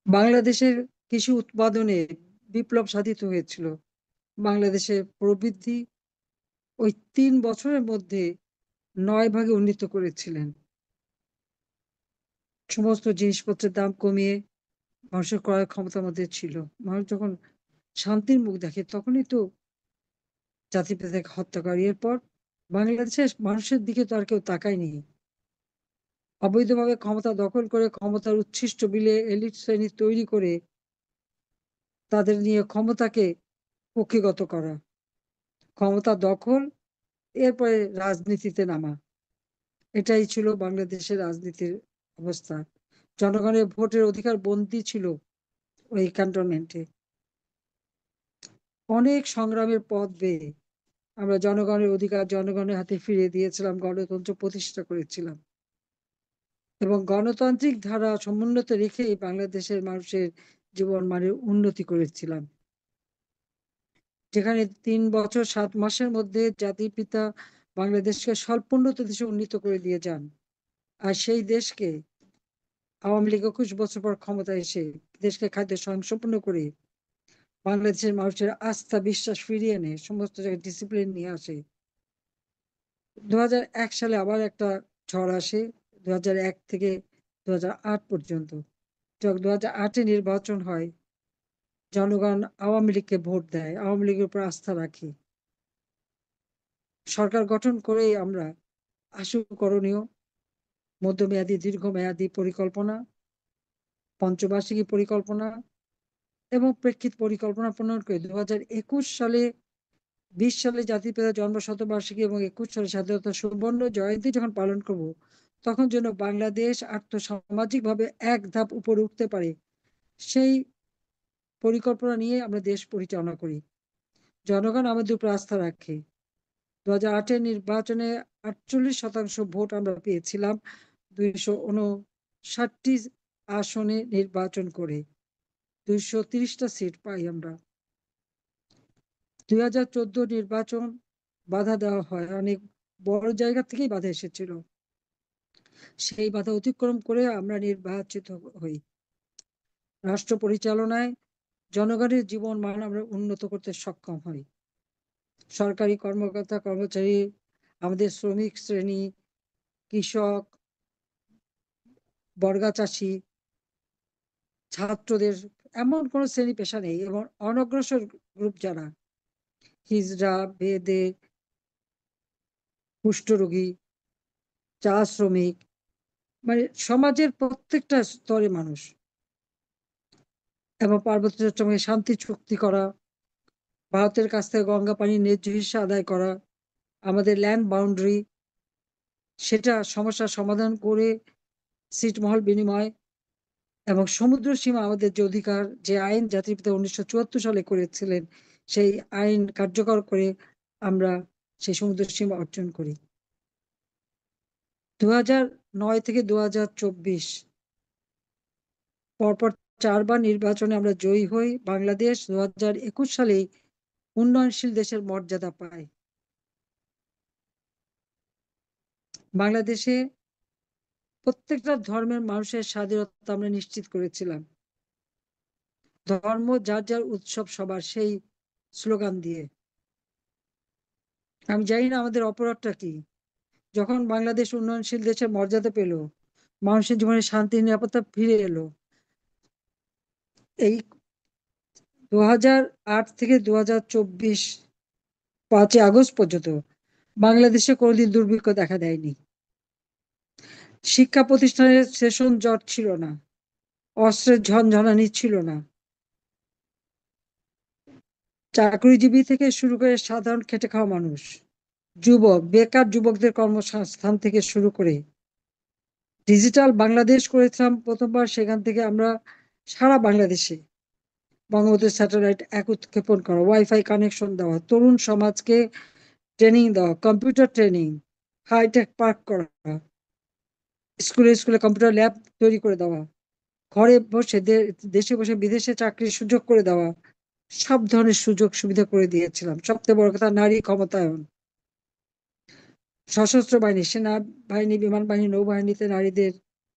Speaker 3: বাংলাদেশের কৃষি উৎপাদনে বিপ্লব সাধিত হয়েছিল। বাংলাদেশের প্রবৃদ্ধি ওই 3 বছরের মধ্যে 9 ভাগে উন্নীত করেছিলেন। সমস্ত জিনিসপত্রের দাম কমিয়ে মানুষের ক্রয় ক্ষমতার মধ্যে ছিল। মানুষ যখন শান্তির মুখ দেখে তখনই তো জাতিভেদকে হত্যা করে। এরপর বাংলাদেশের মানুষের দিকে তো আর কেউ তাকায়নি। অবৈধভাবে ক্ষমতা দখল করে, ক্ষমতার উচ্ছিষ্ট বিলে এলিট শ্রেণী তৈরি করে তাদের নিয়ে ক্ষমতাকে কক্ষিগত করা, ক্ষমতা দখল, এরপরে রাজনীতিতে নামা। এটাই ছিল বাংলাদেশের রাজনীতির অবস্থা। জনগণের ভোটের অধিকার বন্দী ছিল ওই ক্যান্টনমেন্টে। অনেক সংগ্রামের পথ বেয়ে আমরা জনগণের অধিকার জনগণের হাতে ফিরিয়ে দিয়েছিলাম, গণতন্ত্র প্রতিষ্ঠা করেছিলাম এবং গণতান্ত্রিক ধারা সমুন্নত রেখেই বাংলাদেশের মানুষের জীবন মানের উন্নতি করেছিলাম। যেখানে 3 বছর 7 মাসের মধ্যে জাতির পিতা বাংলাদেশকে স্বল্পোন্নত দেশে উন্নীত করে দিয়ে যান। আর সেই দেশকে আওয়ামী লীগ 21 বছর পর ক্ষমতায় এসে দেশকে খাদ্য স্বয়ংসম্পূর্ণ করে বাংলাদেশের মানুষের আস্থা বিশ্বাস ফিরিয়ে এনে সমস্ত জায়গায় ডিসিপ্লিন নিয়ে আসে। 2001 সালে আবার একটা ঝড় আসে, 2001 থেকে 2008 পর্যন্ত। যখন 2008-এ নির্বাচন হয়, জনগণ আওয়ামী লীগকে ভোট দেয়, আওয়ামী লীগের উপর আস্থা রাখি। সরকার গঠন করেই আমরা আশু করণীয় মধ্যমেয়াদী, দীর্ঘমেয়াদী পরিকল্পনা, পঞ্চবার্ষিকী পরিকল্পনা, এবং প্রেক্ষিত পরিকল্পনা প্রণয়ন করে 2021 সালে 20 সালে জাতির পিতার জন্মশতবার্ষিকী এবং 21 সালে স্বাধীনতা সুবর্ণ জয়ন্তী যখন পালন করব, তখন যেন বাংলাদেশ আর্থসামাজিকভাবে এক ধাপ উপরে উঠতে পারে, সেই পরিকল্পনা নিয়ে আমরা দেশ পরিচালনা করি। জনগণ আমাদের উপর আস্থা রাখে। 2008-এর নির্বাচনে 48% ভোট আমরা পেয়েছিলাম 259টি আসনে নির্বাচন করে। 230টা সিট পাই আমরা। 2014 নির্বাচন বাধা দেওয়া হয়, অনেক বড় জায়গা থেকেই বাধা এসেছিল। সেই বাধা অতিক্রম করে আমরা নির্বাচিত হই। রাষ্ট্র পরিচালনায় জনগণের জীবন মান আমরা উন্নত করতে সক্ষম হই। সরকারি কর্মকর্তা কর্মচারী, আমাদের শ্রমিক শ্রেণী, কৃষক, বর্গা চাষী, ছাত্রদের এমন কোনো শ্রেণী পেশা নেই, এবং অনগ্রসর গ্রুপ যারা হিজড়া, বেদে, কুষ্ঠরোগী, চা শ্রমিক, মানে সমাজের প্রত্যেকটা স্তরে মানুষ, এবং পার্বত্য চট্টগ্রামে শান্তি চুক্তি করা, ভারতের কাছ থেকে গঙ্গা পানি ন্যায্য হিস্যা আদায় করা, আমাদের ল্যান্ড বাউন্ডারি, সেটা সমস্যার সমাধান করে ছিটমহল বিনিময়, এবং সমুদ্র সীমা আমাদের যে অধিকার, যে আইন জাতির পিতা 1974 সালে করেছিলেন, সেই আইন কার্যকর করে আমরা সেই সমুদ্র সীমা অর্জন করি। 2009 থেকে 2024 পরপর 4বার নির্বাচনে আমরা জয়ী হই। বাংলাদেশ 2021 সালে উন্নয়নশীল দেশের মর্যাদা পায়। বাংলাদেশে প্রত্যেকটা ধর্মের মানুষের স্বাধীনতা আমরা নিশ্চিত করেছিলাম, ধর্ম যার যার উৎসব সবার, সেই স্লোগান দিয়ে। আমি জানি না আমাদের অপরাধটা কি। যখন বাংলাদেশ উন্নয়নশীল দেশের মর্যাদা পেল, মানুষের জীবনে শান্তি নিরাপত্তা ফিরে এলো, এই 2008 থেকে 2024 5ই আগস্ট পর্যন্ত বাংলাদেশে কোনোদিন দুর্ভিক্ষ দেখা দেয়নি। শিক্ষা প্রতিষ্ঠানের সেশন জট ছিল না, অস্ত্রের ঝনঝনানি ছিল না। চাকরিজীবী থেকে শুরু করে সাধারণ খেটে খাওয়া মানুষ, যুবক, বেকার যুবকদের কর্মসংস্থান থেকে শুরু করে ডিজিটাল বাংলাদেশ করেছিলাম প্রথমবার। সেখান থেকে আমরা সারা বাংলাদেশে বঙ্গবন্ধু স্যাটেলাইট এক উৎক্ষেপণ করা, ওয়াইফাই কানেকশন দেওয়া, তরুণ সমাজকে ট্রেনিং দেওয়া, কম্পিউটার ট্রেনিং, হাইটেক পার্ক করা, স্কুলে স্কুলে কম্পিউটার ল্যাব তৈরি করে দেওয়া, ঘরে বসে দেশে বসে বিদেশে চাকরির সুযোগ করে দেওয়া, সব ধরনের সুযোগ সুবিধা করে দিয়েছিলাম। সবচেয়ে বড় কথা, নারী ক্ষমতায়ন। সশস্ত্র বাহিনী, সেনা বাহিনী, বিমান বাহিনী, নৌবাহিনীতে নারীদের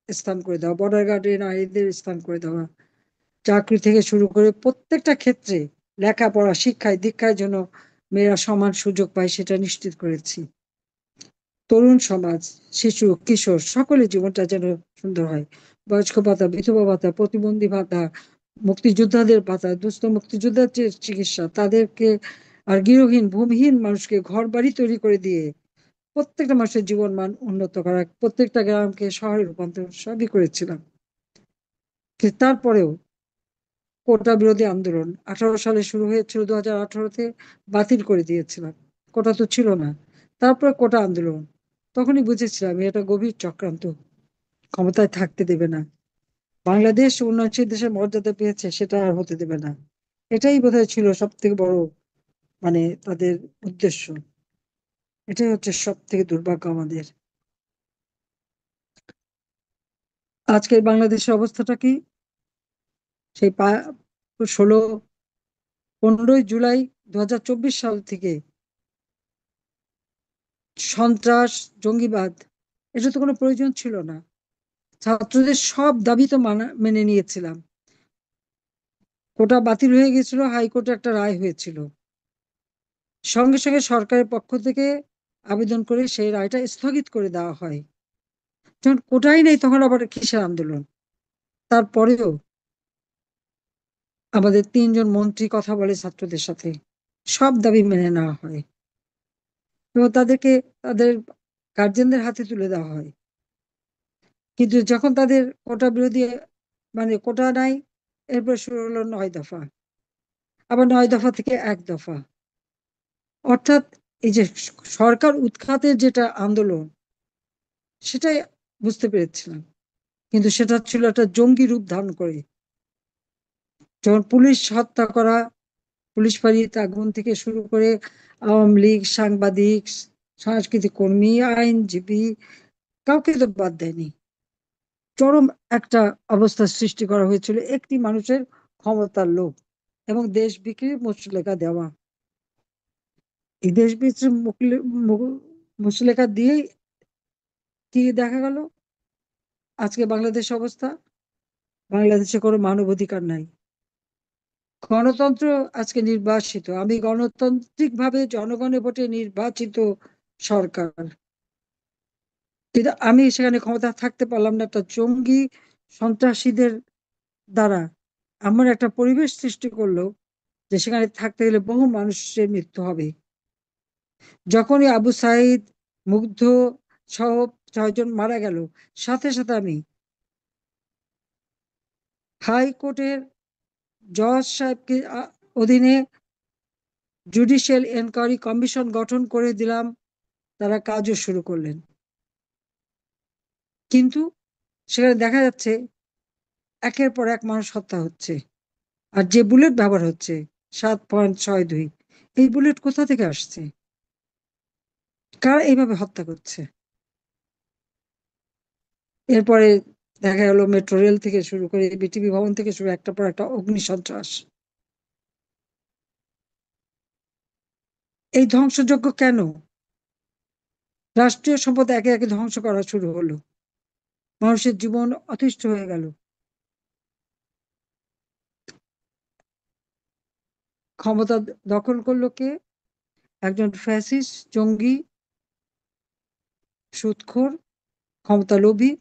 Speaker 3: স্থান করে দেওয়া, বর্ডার গার্ডে নারীদের স্থান করে দেওয়া, চাকরি থেকে শুরু করে প্রত্যেকটা ক্ষেত্রে লেখাপড়া, শিক্ষায় দীক্ষায় যেন মেয়েরা সমান সুযোগ পায়, সেটা নিশ্চিত করেছি। তরুণ সমাজ, শিশু, কিশোর সকলের জীবনটা যেন সুন্দর হয়। বয়স্ক ভাতা, বিধবা ভাতা, প্রতিবন্ধী ভাতা, মুক্তিযোদ্ধাদের ভাতা, দুস্থ মুক্তিযোদ্ধার যে চিকিৎসা, তাদেরকে, আর গৃহহীন ভূমিহীন মানুষকে ঘর বাড়ি তৈরি করে দিয়ে প্রত্যেকটা মানুষের জীবন মান উন্নত করা, প্রত্যেকটা গ্রামকে শহরে রূপান্তর সবই করেছিলাম। কিন্তু তারপরেও কোটা বিরোধী আন্দোলন 18 সালে শুরু হয়েছিল, 2018-তে বাতিল করে দিয়েছিলাম। কোটা তো ছিল না। তারপরে কোটা আন্দোলন, তখনই বুঝেছিলাম এটা গভীর চক্রান্ত, ক্ষমতায় থাকতে দেবে না। বাংলাদেশ উন্নয়নশীল দেশের মর্যাদা পেয়েছে, সেটা আর হতে দেবে না। এটাই বোধহয় ছিল সব থেকে বড়, মানে তাদের উদ্দেশ্য। এটাই হচ্ছে সব থেকে দুর্ভাগ্য আমাদের। আজকের বাংলাদেশের অবস্থাটা কি? সেই 15ই জুলাই 2024 সাল থেকে সন্ত্রাস, জঙ্গিবাদ, এটা তো কোনো প্রয়োজন ছিল না। ছাত্রদের সব দাবি তো মেনে নিয়েছিলাম। কোটা বাতিল হয়ে গেছিল, হাইকোর্টে একটা রায় হয়েছিল, সঙ্গে সঙ্গে সরকারের পক্ষ থেকে আবেদন করে সেই রায়টা স্থগিত করে দেওয়া হয়। যখন কোটাই নেই, তখন আবার কিসের আন্দোলন? তারপরেও আমাদের 3জন মন্ত্রী কথা বলে ছাত্রদের সাথে, সব দাবি মেনে নেওয়া হয়, এবং তাদেরকে তাদের গার্জেনদের হাতে তুলে দেওয়া হয়। কিন্তু যখন তাদের কোটা বিরোধী, মানে কোটা নাই, এরপর শুরু হলো 9 দফা, আবার 9 দফা থেকে 1 দফা। অর্থাৎ এই যে সরকার উৎখাতের যেটা আন্দোলন, সেটাই বুঝতে পেরেছিলাম, কিন্তু সেটা ছিল একটা জঙ্গি রূপ ধারণ করে। যেমন পুলিশ হত্যা করা, পুলিশ ফাঁড়িতে আগুন থেকে শুরু করে আওয়ামী লীগ, সাংবাদিক, সাংস্কৃতিক কর্মী, আইনজীবী, কাউকে তো বাদ দেয়নি। চরম একটা অবস্থা সৃষ্টি করা হয়েছিল একটি মানুষের ক্ষমতার লোভ এবং দেশ বিক্রির মুচলেকা দেওয়া। এই দেশ বিক্রির মুচলেকা দিয়েই কি দেখা গেল? আজকে বাংলাদেশ অবস্থা, বাংলাদেশে কোনো মানবাধিকার নাই। গণতন্ত্র আজকে নির্বাসিত, আমি গণতান্ত্রিক ভাবে জনগণের ভোটে নির্বাচিত সরকার, কিন্তু আমি সেখানে ক্ষমতা থাকতে পারলাম না একটা জঙ্গি সন্ত্রাসীদের দ্বারা। এমন একটা পরিবেশ সৃষ্টি করলো যে সেখানে থাকতে গেলে বহু মানুষের মৃত্যু হবে। যখনই আবু সাইদ, মুগ্ধ সহ 6 জন মারা গেল, সাথে সাথে আমি হাইকোর্টের জজ সাহেবকে অধীনে জুডিশিয়াল এনকোয়ারি কমিশন গঠন করে দিলাম, তারা কাজও শুরু করলেন। কিন্তু সেখানে দেখা যাচ্ছে একের পর এক মানুষ হত্যা হচ্ছে, আর যে বুলেট ব্যবহার হচ্ছে 7.62, এই বুলেট কোথা থেকে আসছে? কারা এইভাবে হত্যা করছে? এরপরে দেখা গেল মেট্রো রেল থেকে শুরু করে বিটিভি ভবন থেকে শুরু, একটা পর একটা অগ্নিসন্ত্রাস। এই ধ্বংসযজ্ঞ কেন? রাষ্ট্রীয় সম্পদ একে একে ধ্বংস করা শুরু হলো, মানুষের জীবন অতিষ্ঠ হয়ে গেল। ক্ষমতা দখল করলো কে? একজন ফ্যাসিস্ট, জঙ্গি, সুদখোর, ক্ষমতা লোভী।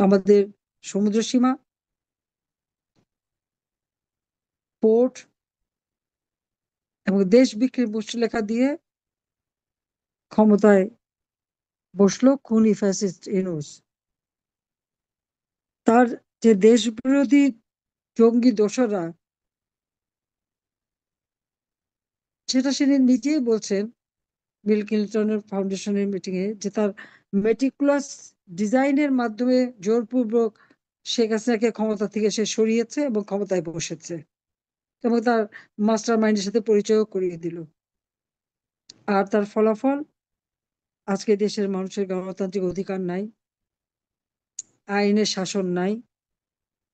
Speaker 3: আমাদের সমুদ্র সীমা, পোর্ট এবং দেশ বিক্রির মুচলেখা দিয়ে ক্ষমতায় বসলো খুনি ফ্যাসিস্ট ইউনূস। তার যে দেশ বিরোধী জঙ্গি দোসররা, সেটা তিনি নিজেই বলছেন বিল ক্লিন্টনের ফাউন্ডেশনের মিটিং এ, যে তার মেটিকুলাস ডিজাইনের মাধ্যমে জোরপূর্বক শেখ হাসিনাকে ক্ষমতা থেকে সে সরিয়েছে এবং ক্ষমতায় বসেছে, এবং তার মাস্টার মাইন্ডের সাথে পরিচয়ও করিয়ে দিল। আর তার ফলাফল, আজকে দেশের মানুষের গণতান্ত্রিক অধিকার নাই, আইনের শাসন নাই,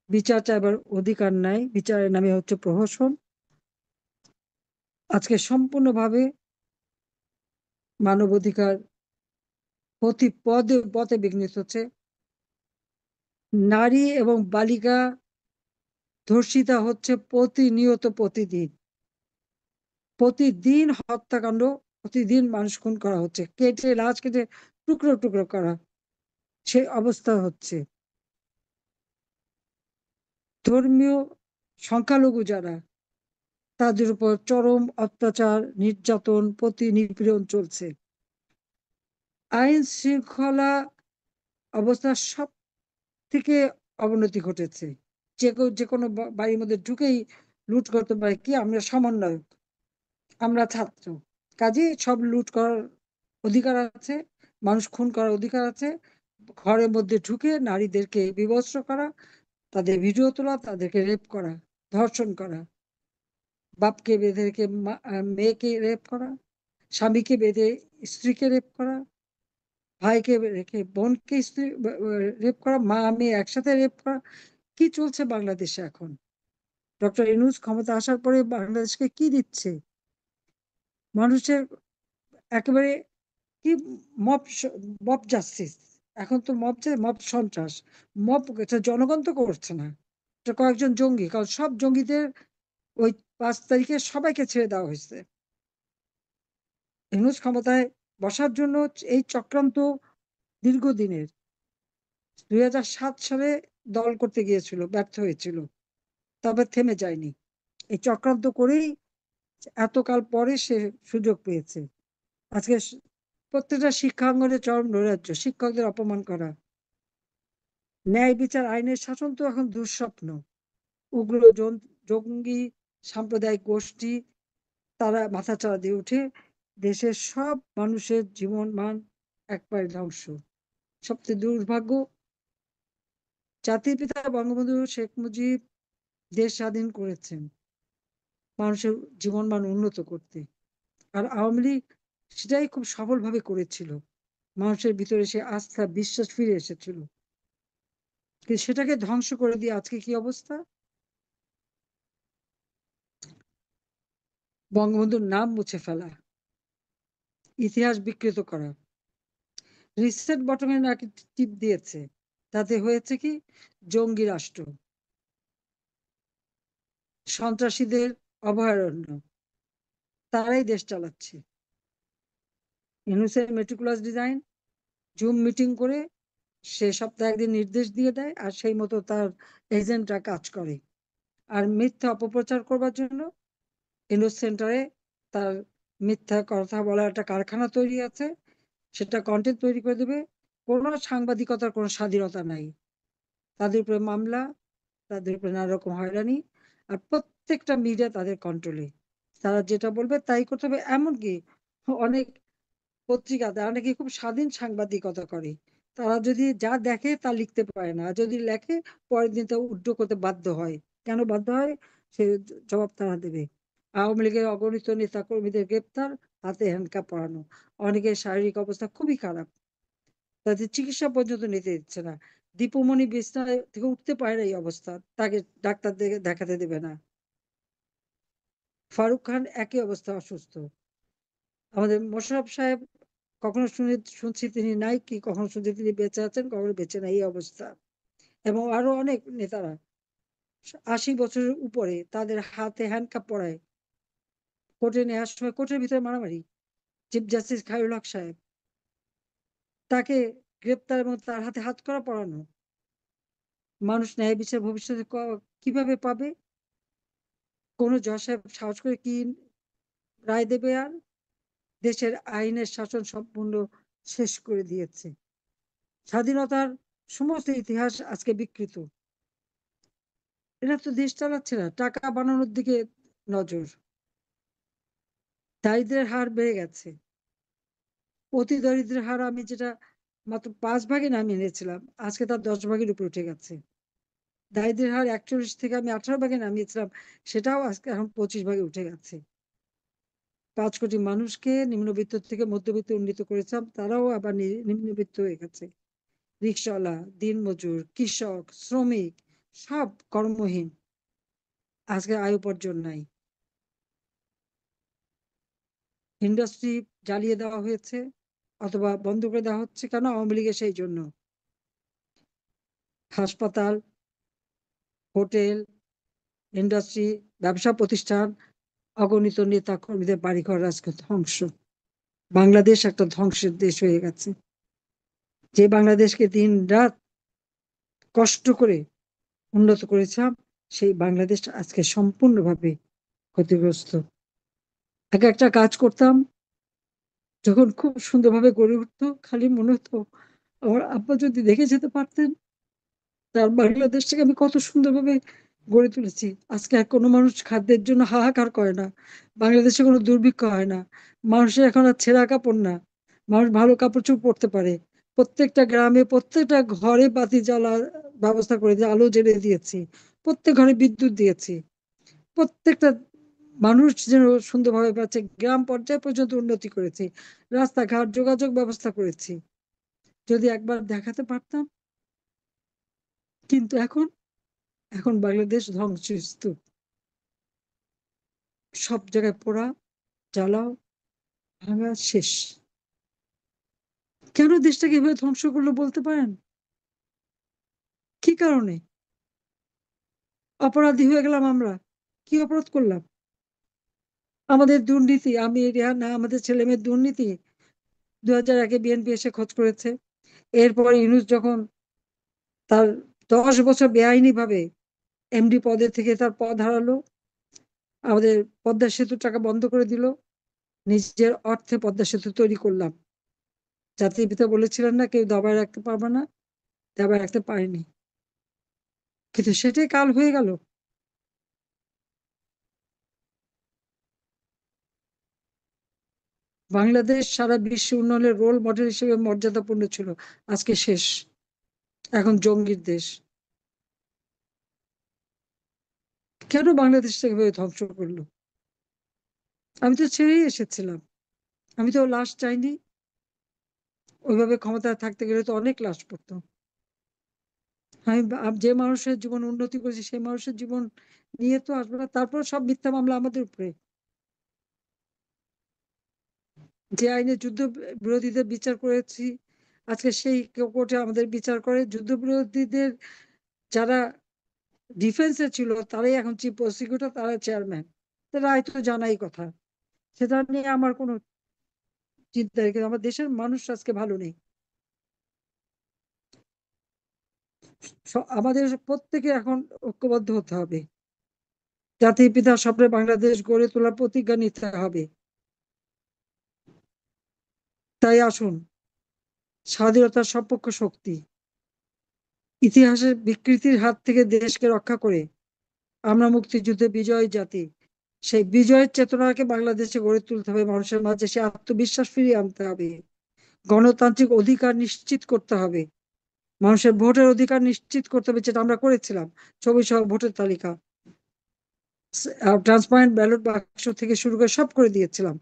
Speaker 3: বিচার চাইবার অধিকার নাই, বিচারের নামে হচ্ছে প্রহসন। আজকে সম্পূর্ণভাবে মানবাধিকার প্রতি পদে পদে বিঘ্নিত হচ্ছে। নারী এবং বালিকা ধর্ষিতা হচ্ছে প্রতিনিয়ত, প্রতিদিন প্রতিদিন হত্যাকাণ্ড, প্রতিদিন মানুষ খুন করা হচ্ছে, কেটে লাশ কেটে টুকরো টুকরো করা, সেই অবস্থা হচ্ছে। ধর্মীয় সংখ্যালঘু যারা, তাদের উপর চরম অত্যাচার, নির্যাতন, নিপীড়ন চলছে। আইন শৃঙ্খলা অবস্থার সব থেকে অবনতি ঘটেছে। যে কোনো বাড়ির মধ্যে ঢুকেই লুট করতে পারে কি? আমরা সমন্বয়ক, আমরা ছাত্র, কাজে সব লুট করার অধিকার আছে, মানুষ খুন করার অধিকার আছে। ঘরের মধ্যে ঢুকে নারীদেরকে বিবস্ত্র করা, তাদের ভিডিও তোলা, তাদেরকে রেপ করা, ধর্ষণ করা, বাপকে বেঁধে রেখে মেয়েকে রেপ করা, স্বামীকে বেঁধে স্ত্রীকে রেপ করা, ভাইকে রেখে বোনকে স্ত্রী রেপ করা, মা মেয়ে একসাথে রেপ করা। কি চলছে বাংলাদেশে এখন? ডক্টর ইউনূস ক্ষমতা আসার পরে বাংলাদেশকে কি দিচ্ছে? মানুষের একেবারে কি মব মব জাস্টিস। এখন তো মব সন্ত্রাস, মব এটা জনগণ তো করছে না, এটা কয়েকজন জঙ্গি। কারণ সব জঙ্গিদের ওই 5 তারিখে সবাইকে ছেড়ে দেওয়া হয়েছে। ইউনূস ক্ষমতায় বসার জন্য এই চক্রান্ত দীর্ঘদিনের। 2007 সালে দল করতে গিয়েছিল, ব্যর্থ হয়েছিল, তবে থেমে যায়নি। এই চক্রান্ত করেই এতকাল পরে সে সুযোগ পেয়েছে। আজকে প্রত্যেকটা শিক্ষাঙ্গনে চরম নৈরাজ্য, শিক্ষকদের অপমান করা, ন্যায় বিচার আইনের শাসন তো এখন দুঃস্বপ্ন। উগ্র জঙ্গি সাম্প্রদায়িক গোষ্ঠী তারা মাথাচাড়া দিয়ে উঠে দেশের সব মানুষের জীবন মান একবারে ধ্বংস। সবচেয়ে দুর্ভাগ্য, জাতির পিতা বঙ্গবন্ধু শেখ মুজিব দেশ স্বাধীন করেছেন মানুষের জীবন মান উন্নত করতে, আর আওয়ামী লীগ সেটাই খুব সফলভাবে করেছিল। মানুষের ভিতরে সে আস্থা বিশ্বাস ফিরে এসেছিল, কিন্তু সেটাকে ধ্বংস করে দিয়ে আজকে কি অবস্থা? বঙ্গবন্ধুর নাম মুছে ফেলা, ইতিহাস বিকৃত করা। রিসেট বটমে নাকি টিপ দিয়েছে, তাতে হয়েছে কি? জঙ্গি রাষ্ট্র, সন্ত্রাসীদের অভয়ারণ্য, তারাই দেশ চালাচ্ছে। ইউনূসের মেটিকুলাস ডিজাইন, জুম মিটিং করে সে সপ্তাহে একদিন নির্দেশ দিয়ে দেয়, আর সেই মতো তার এজেন্টরা কাজ করে। আর মিথ্যা অপপ্রচার করবার জন্য ইউনূস সেন্টারে তার মিথ্যা কথা বলার একটা কারখানা তৈরি আছে, সেটা কন্টেন্ট তৈরি করে দেবে। কোনো সাংবাদিকতার কোনো স্বাধীনতা নাই, তাদের উপরে মামলা, তাদের উপরে নানা রকম হয়রানি, আর প্রত্যেকটা মিডিয়া তাদের কন্ট্রোলে। তারা যেটা বলবে তাই করতে হবে। এমনকি অনেক পত্রিকাতে অনেকে খুব স্বাধীন সাংবাদিকতা করে, তারা যদি যা দেখে তা লিখতে পারে না, আর যদি লেখে পরের দিন তা উল্টো করতে বাধ্য হয়। কেন বাধ্য হয় সে জবাব তারা দেবে। আওয়ামী লীগের অগণিত নেতা কর্মীদের গ্রেপ্তার, হাতে হ্যান্ডকাপ পরানো, অনেকের শারীরিক অবস্থা খুবই খারাপ, তাদের চিকিৎসা পর্যন্ত নিতে দিচ্ছে না। দীপুমণি বিছানায় থেকে উঠতে পারে না, এই অবস্থা, তাকে ডাক্তার দেখাতে দেবে না। ফারুক খান একই অবস্থা, অসুস্থ। আমাদের মোশাররফ সাহেব কখনো শুনছি তিনি নাই, কি কখনো শুনছি তিনি বেঁচে আছেন, কখনো বেঁচে নাই, এই অবস্থা। এবং আরো অনেক নেতারা 80 বছরের উপরে, তাদের হাতে হ্যান্ডকাপ পরায়, কোর্টে নেওয়ার সময় কোর্টের ভিতরে মারামারি। চিফ জাস্টিস খায়রুল হক সাহেব, তাকে গ্রেপ্তার এবং তার হাতে হাত করা পরানো। মানুষ ন্যায় বিচার ভবিষ্যতে কিভাবে পাবে? কোন জজ সাহেব সাহস করে কি রায় দেবে? আর দেশের আইনের শাসন সম্পূর্ণ শেষ করে দিয়েছে। স্বাধীনতার সমস্ত ইতিহাস আজকে বিকৃত। এরা তো দেশ চালাচ্ছে না, টাকা বানানোর দিকে নজর। দারিদ্রের হার বেড়ে গেছে। অতি দরিদ্রের হার আমি যেটা মাত্র 5 ভাগে নামিয়ে এনেছিলাম, আজকে তার 10 ভাগের উপরে উঠে গেছে। দারিদ্রের হার 41 থেকে আমি 18 ভাগে নামিয়েছিলাম, সেটাও আজকে এখন 25 ভাগে উঠে গেছে। 5 কোটি মানুষকে নিম্নবিত্ত থেকে মধ্যবিত্ত উন্নীত করেছিলাম, তারাও আবার নিম্নবিত্ত হয়ে গেছে। রিক্সাওয়ালা, দিনমজুর, কৃষক, শ্রমিক সব কর্মহীন, আজকে আয় উপার্জন নাই। ইন্ডাস্ট্রি জ্বালিয়ে দেওয়া হয়েছে অথবা বন্ধ করে দেওয়া হচ্ছে, কেন? আওয়ামী লীগের সেই জন্য। হাসপাতাল, হোটেল, ইন্ডাস্ট্রি, ব্যবসা প্রতিষ্ঠান, অগণিত নেতা কর্মীদের বাড়িঘর আজকে ধ্বংস। বাংলাদেশ একটা ধ্বংসের দেশ হয়ে গেছে। যে বাংলাদেশকে দিন রাত কষ্ট করে উন্নত করেছিলাম, সেই বাংলাদেশ আজকে সম্পূর্ণভাবে ক্ষতিগ্রস্ত। আগে একটা কাজ করতাম, যখন খুব সুন্দরভাবে গড়ে উঠতো, খালি মনে হতো আমার আব্বা যদি দেখে যেতে পারতেন তার বাংলাদেশটাকে আমি কত সুন্দরভাবে গড়ে তুলেছি। আজকে আর কোনো মানুষ খাদ্যের জন্য হাহাকার করে না, বাংলাদেশে কোনো দুর্ভিক্ষ হয় না, মানুষের এখন আর ছেঁড়া কাপড় না, মানুষ ভালো কাপড় চোপড় পরতে পারে। প্রত্যেকটা গ্রামে প্রত্যেকটা ঘরে বাতি জ্বালার ব্যবস্থা করে দিয়ে আলো জ্বেলে দিয়েছি, প্রত্যেক ঘরে বিদ্যুৎ দিয়েছি, প্রত্যেকটা মানুষ যেন সুন্দরভাবে পাচ্ছে, গ্রাম পর্যায়ে পর্যন্ত উন্নতি করেছি, রাস্তাঘাট যোগাযোগ ব্যবস্থা করেছি। যদি একবার দেখাতে পারতাম। কিন্তু এখন এখন বাংলাদেশ ধ্বংসস্তূপ, সব জায়গায় পোড়া, জ্বালাও, ভাঙা, শেষ। কেন দেশটাকে এভাবে ধ্বংস করলো বলতে পারেন? কি কারণে? অপরাধী হয়ে গেলাম আমরা? কি অপরাধ করলাম? আমাদের দুর্নীতি, আমি রেহান না, আমাদের ছেলে মেয়ের দুর্নীতি। 2001-এ বিএনপি এসে খোঁজ করেছে। এরপর ইউনূস যখন তার 10 বছর বেআইনি ভাবে এমডি পদে থেকে তার পদ হারালো, আমাদের পদ্মা সেতুর টাকা বন্ধ করে দিল, নিজের অর্থে পদ্মা সেতু তৈরি করলাম। জাতির পিতা বলেছিলেন না, কেউ দাবায় রাখতে পারবে না, দাবায় রাখতে পারেনি। কিন্তু সেটাই কাল হয়ে গেল। বাংলাদেশ সারা বিশ্ব উন্নয়নের রোল মডেল হিসেবে মর্যাদাপূর্ণ ছিল, আজকে শেষ, এখন জঙ্গির দেশ। কেন বাংলাদেশটাকে এভাবে ধ্বংস করলো? আমি তো ছেড়েই এসেছিলাম, আমি তো লাশ চাইনি। ওইভাবে ক্ষমতায় থাকতে গেলে তো অনেক লাশ পড়তো। যে মানুষের জীবন উন্নতি করেছে সেই মানুষের জীবন নিয়ে তো আসবে না। তারপর সব মিথ্যা মামলা আমাদের উপরে। যে আইনে যুদ্ধ বিরোধীদের বিচার করেছি, আজকে সেই কোর্টে আমাদের বিচার করে। যুদ্ধ বিরোধীদের যারা ডিফেন্সে ছিল তারাই এখন চিফ প্রসিকিউটর, তারা চেয়ারম্যান। রায় তো জানাই কথা, সেটা নিয়ে আমার কোনো চিন্তা নেই। কিন্তু আমার দেশের মানুষ আজকে ভালো নেই। আমাদের প্রত্যেকে এখন ঐক্যবদ্ধ হতে হবে। জাতির পিতার স্বপ্নে বাংলাদেশ গড়ে তোলার প্রতিজ্ঞা নিতে হবে। তাই আসুন, স্বাধীনতার সপক্ষ শক্তি, ইতিহাসের বিকৃতির হাত থেকে দেশকে রক্ষা করে আমরা মুক্তিযুদ্ধে বিজয় জাতি, সেই বিজয়ের চেতনাকে বাংলাদেশে গড়ে তুলতে হবে। মানুষের মাঝে সে আত্মবিশ্বাস ফিরিয়ে আনতে হবে। গণতান্ত্রিক অধিকার নিশ্চিত করতে হবে। মানুষের ভোটের অধিকার নিশ্চিত করতে হবে, যেটা আমরা করেছিলাম। ছবি সহ ভোটের তালিকা, ট্রান্সপারেন্ট ব্যালট বাক্স থেকে শুরু করে সব করে দিয়েছিলাম।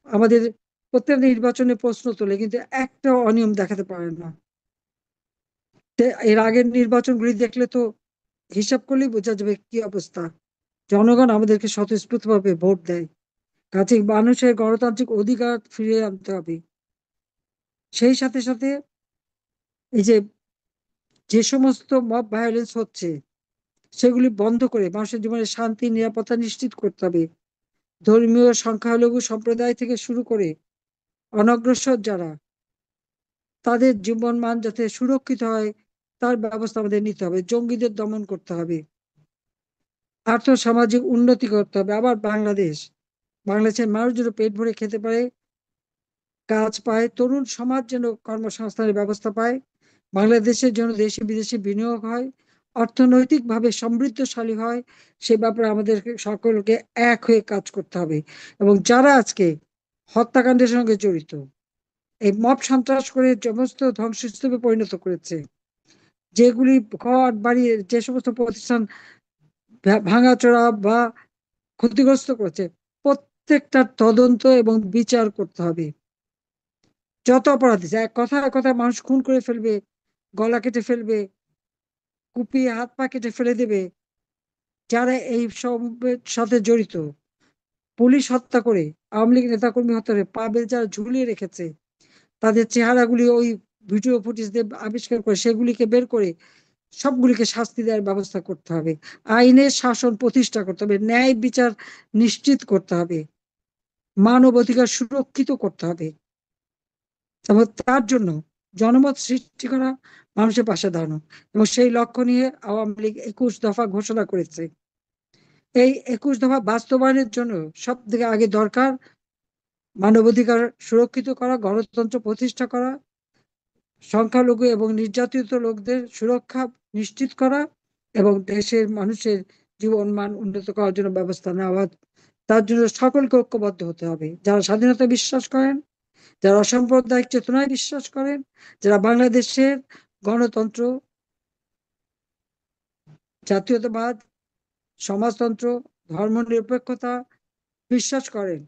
Speaker 3: আমাদের প্রত্যেক নির্বাচনে প্রশ্ন তোলে, কিন্তু একটা অনিয়ম দেখাতে পারে না। এর আগের নির্বাচনগুলি দেখলে তো হিসাব করলেই বোঝা যাবে কি অবস্থা। জনগণ আমাদেরকে স্বতঃস্ফূর্ত ভাবে ভোট দেয়। কাজে মানুষের গণতান্ত্রিক অধিকার ফিরিয়ে আনতে হবে। সেই সাথে সাথে এই যে যে সমস্ত মব ভায়োলেন্স হচ্ছে সেগুলি বন্ধ করে মানুষের জীবনে শান্তি নিরাপত্তা নিশ্চিত করতে হবে। ধর্মীয় সংখ্যালঘু সম্প্রদায় থেকে শুরু করে অনগ্রসর যারা, তাদের জীবন মান যাতে সুরক্ষিত হয় তার ব্যবস্থা আমাদের নিতে হবে। জঙ্গিদের দমন করতে হবে, আর্থ সামাজিক উন্নতি করতে হবে। আবার বাংলাদেশের মানুষ যেন পেট ভরে খেতে পারে, কাজ পায়, তরুণ সমাজ যেন কর্মসংস্থানের ব্যবস্থা পায়, বাংলাদেশের জন্য দেশে বিদেশে বিনিয়োগ হয়, অর্থনৈতিকভাবে সমৃদ্ধশালী হয়। সে ব্যাপারে আমাদের সকলকে এক হয়ে কাজ করতে হবে। এবং যারা আজকে হত্যাকাণ্ডের সঙ্গে জড়িত, এই মব সন্ত্রাস করে সমস্ত ধ্বংসস্তূপে পরিণত করেছে, যেগুলি ঘর বাড়ি যে সমস্ত প্রতিষ্ঠান ভাঙাচোরা বা ক্ষতিগ্রস্ত করেছে, প্রত্যেকটার তদন্ত এবং বিচার করতে হবে। যত অপরাধী, এক কথায় কথায় মানুষ খুন করে ফেলবে, গলা কেটে ফেলবে, কুপিয়ে হাত পা কেটে ফেলে দেবে, যারা এই সব সাথে জড়িত, পুলিশ হত্যা করে, আওয়ামী লীগ নেতাকর্মী হত্যা করে পা বেঁধে যারা ঝুলিয়ে রেখেছে, তাদের চেহারাগুলি ওই ভিডিও ফুটেজ দিয়ে আবিষ্কার করে সেগুলিকে বের করে সবগুলিকে শাস্তি দেওয়ার ব্যবস্থা করতে হবে। আইনের শাসন প্রতিষ্ঠা করতে হবে, ন্যায় বিচার নিশ্চিত করতে হবে, মানবাধিকার সুরক্ষিত করতে হবে। এবং তার জন্য জনমত সৃষ্টি করা, মানুষের পাশে দাঁড়ানো। এবং সেই লক্ষ্য নিয়ে আওয়ামী লীগ 21 দফা ঘোষণা করেছে। এই 21 দফা বাস্তবায়নের জন্য সব থেকে আগে দরকার মানবাধিকার সুরক্ষিত করা, গণতন্ত্র প্রতিষ্ঠা করা, সংখ্যালঘু এবং নির্যাতিত লোকদের সুরক্ষা নিশ্চিত করা, এবং দেশের মানুষের জীবন মান উন্নত করার জন্য ব্যবস্থা নেওয়া। তার জন্য সকলকে ঐক্যবদ্ধ হতে হবে। যারা স্বাধীনতা বিশ্বাস করেন, যারা অসাম্প্রদায়িক চেতনায় বিশ্বাস করেন, যারা বাংলাদেশের গণতন্ত্র, জাতীয়তাবাদ, সমাজতন্ত্র, ধর্মনিরপেক্ষতা বিশ্বাস করেন,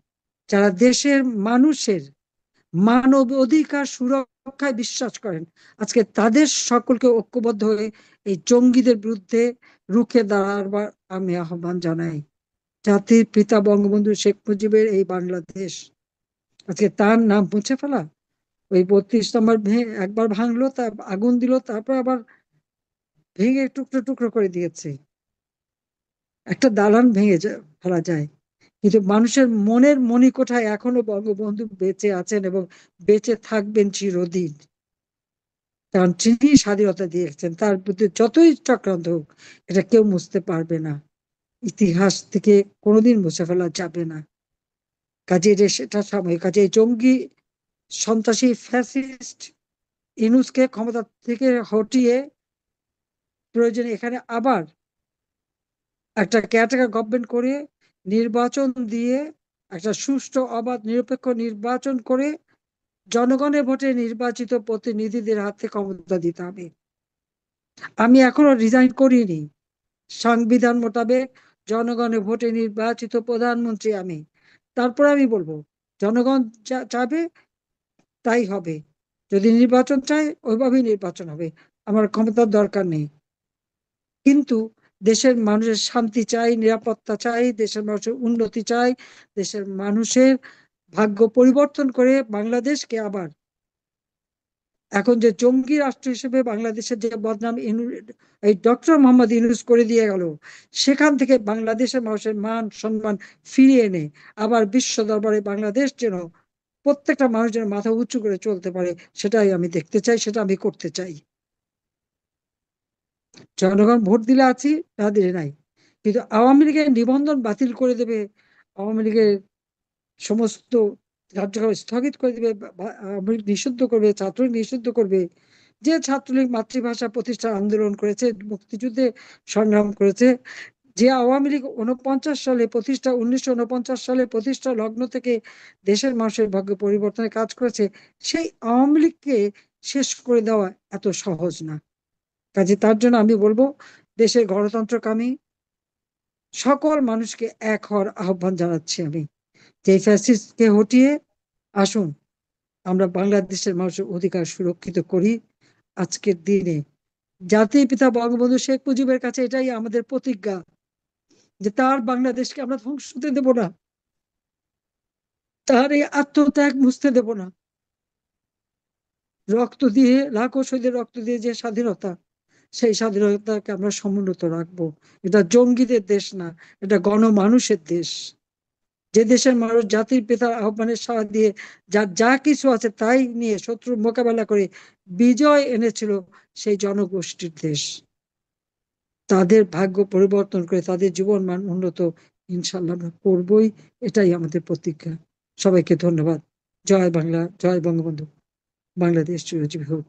Speaker 3: যারা দেশের মানুষের মানব অধিকার সুরক্ষায় বিশ্বাস করেন, আজকে তাদের সকলকে ঐক্যবদ্ধ হয়ে এই জঙ্গিদের বিরুদ্ধে রুখে দাঁড়াবার আমি আহ্বান জানাই। জাতির পিতা বঙ্গবন্ধু শেখ মুজিবের এই বাংলাদেশ, আজকে তার নাম মুছে ফেলা, ওই 32 নম্বর একবার ভাঙলো, তার আগুন দিল, তারপর আবার ভেঙে টুকরো টুকরো করে দিয়েছে। একটা দালান ভেঙে ফেলা যায়, কিন্তু মানুষের মনের মণিকোঠায় এখনো বঙ্গবন্ধু বেঁচে আছেন এবং বেঁচে থাকবেন চিরদিন। কারণ তিনি স্বাধীনতা দিয়েছেন, তার প্রতি যতই চক্রান্ত হোক এটা কেউ মুছতে পারবে না, ইতিহাস থেকে কোনোদিন মুছে ফেলা যাবে না। কাজে সেটা সাময়িক। কাজে জঙ্গি সন্ত্রাসী ফ্যাসিস্ট ইনুসকে ক্ষমতা থেকে হটিয়ে প্রয়োজনে এখানে আবার একটা কেয়ারটেকার গভর্নমেন্ট করে নির্বাচন দিয়ে একটা সুষ্ঠু অবাধ নিরপেক্ষ নির্বাচন করে জনগণের ভোটে নির্বাচিত প্রতিনিধিদের হাতে ক্ষমতা দিতে হবে। আমি এখনো রিজাইন করিনি। সংবিধান মোতাবেক জনগণের ভোটে নির্বাচিত প্রধানমন্ত্রী আমি। তারপর আমি বলবো জনগণ চাবে তাই হবে। যদি নির্বাচন চাই ওইভাবেই নির্বাচন হবে। আমার ক্ষমতার দরকার নেই, কিন্তু দেশের মানুষের শান্তি চাই, নিরাপত্তা চাই, দেশের মানুষের উন্নতি চাই, দেশের মানুষের ভাগ্য পরিবর্তন করে বাংলাদেশকে আবার এখন যে জঙ্গি রাষ্ট্র হিসেবে বাংলাদেশের যে বদনাম এই ডক্টর মোহাম্মদ ইউনূস করে দিয়ে গেল, সেখান থেকে বাংলাদেশের মানুষের মান সম্মান ফিরিয়ে এনে আবার বিশ্ব দরবারে বাংলাদেশ যেন প্রত্যেকটা মানুষ যেন মাথা উঁচু করে চলতে পারে, সেটাই আমি দেখতে চাই, সেটা আমি করতে চাই। জনগণ ভোট দিলে আছি, না দিলে নাই। কিন্তু আওয়ামী লীগের নিবন্ধন বাতিল করে দেবে, আওয়ামী লীগের সমস্ত কার্যক্রম স্থগিত করে দেবে, আওয়ামী লীগ নিষিদ্ধ করবে, ছাত্রলীগ নিষিদ্ধ করবে। যে ছাত্রলীগ মাতৃভাষা প্রতিষ্ঠা আন্দোলন করেছে, মুক্তিযুদ্ধে সংগ্রাম করেছে, যে আওয়ামী লীগ 1949 সালে প্রতিষ্ঠা লগ্ন থেকে দেশের মানুষের ভাগ্য পরিবর্তনের কাজ করেছে, সেই আওয়ামী লীগকে শেষ করে দেওয়া এত সহজ না। কাজে তার জন্য আমি বলবো দেশের গণতন্ত্রকামী সকল মানুষকে এক হওয়ার আহ্বান জানাচ্ছি আমি, যে ফ্যাসিস্টকে হটিয়ে আসুন আমরা বাংলাদেশের মানুষের অধিকার সুরক্ষিত করি। আজকের দিনে জাতির পিতা বঙ্গবন্ধু শেখ মুজিবের কাছে এটাই আমাদের প্রতিজ্ঞা, যে তার বাংলাদেশকে আমরা ধ্বংস হতে দেব না, তার এই আত্মত্যাগ মুছতে দেব না। রক্ত দিয়ে, লাখো শহীদের রক্ত দিয়ে যে স্বাধীনতা, সেই স্বাধীনতাকে আমরা সমুন্নত রাখবো। এটা জঙ্গিদের দেশ না, এটা গণমানুষের দেশ। যে দেশের মানুষ জাতির পিতার আহ্বানে সাড়া দিয়ে যার যা কিছু আছে তাই নিয়ে শত্রুর মোকাবেলা করে বিজয় এনেছিল, সেই জনগোষ্ঠীর দেশ। তাদের ভাগ্য পরিবর্তন করে তাদের জীবন মান উন্নত ইনশাল্লাহ আমরা করবই, এটাই আমাদের প্রতিজ্ঞা। সবাইকে ধন্যবাদ। জয় বাংলা, জয় বঙ্গবন্ধু। বাংলাদেশ চিরজীবী হোক।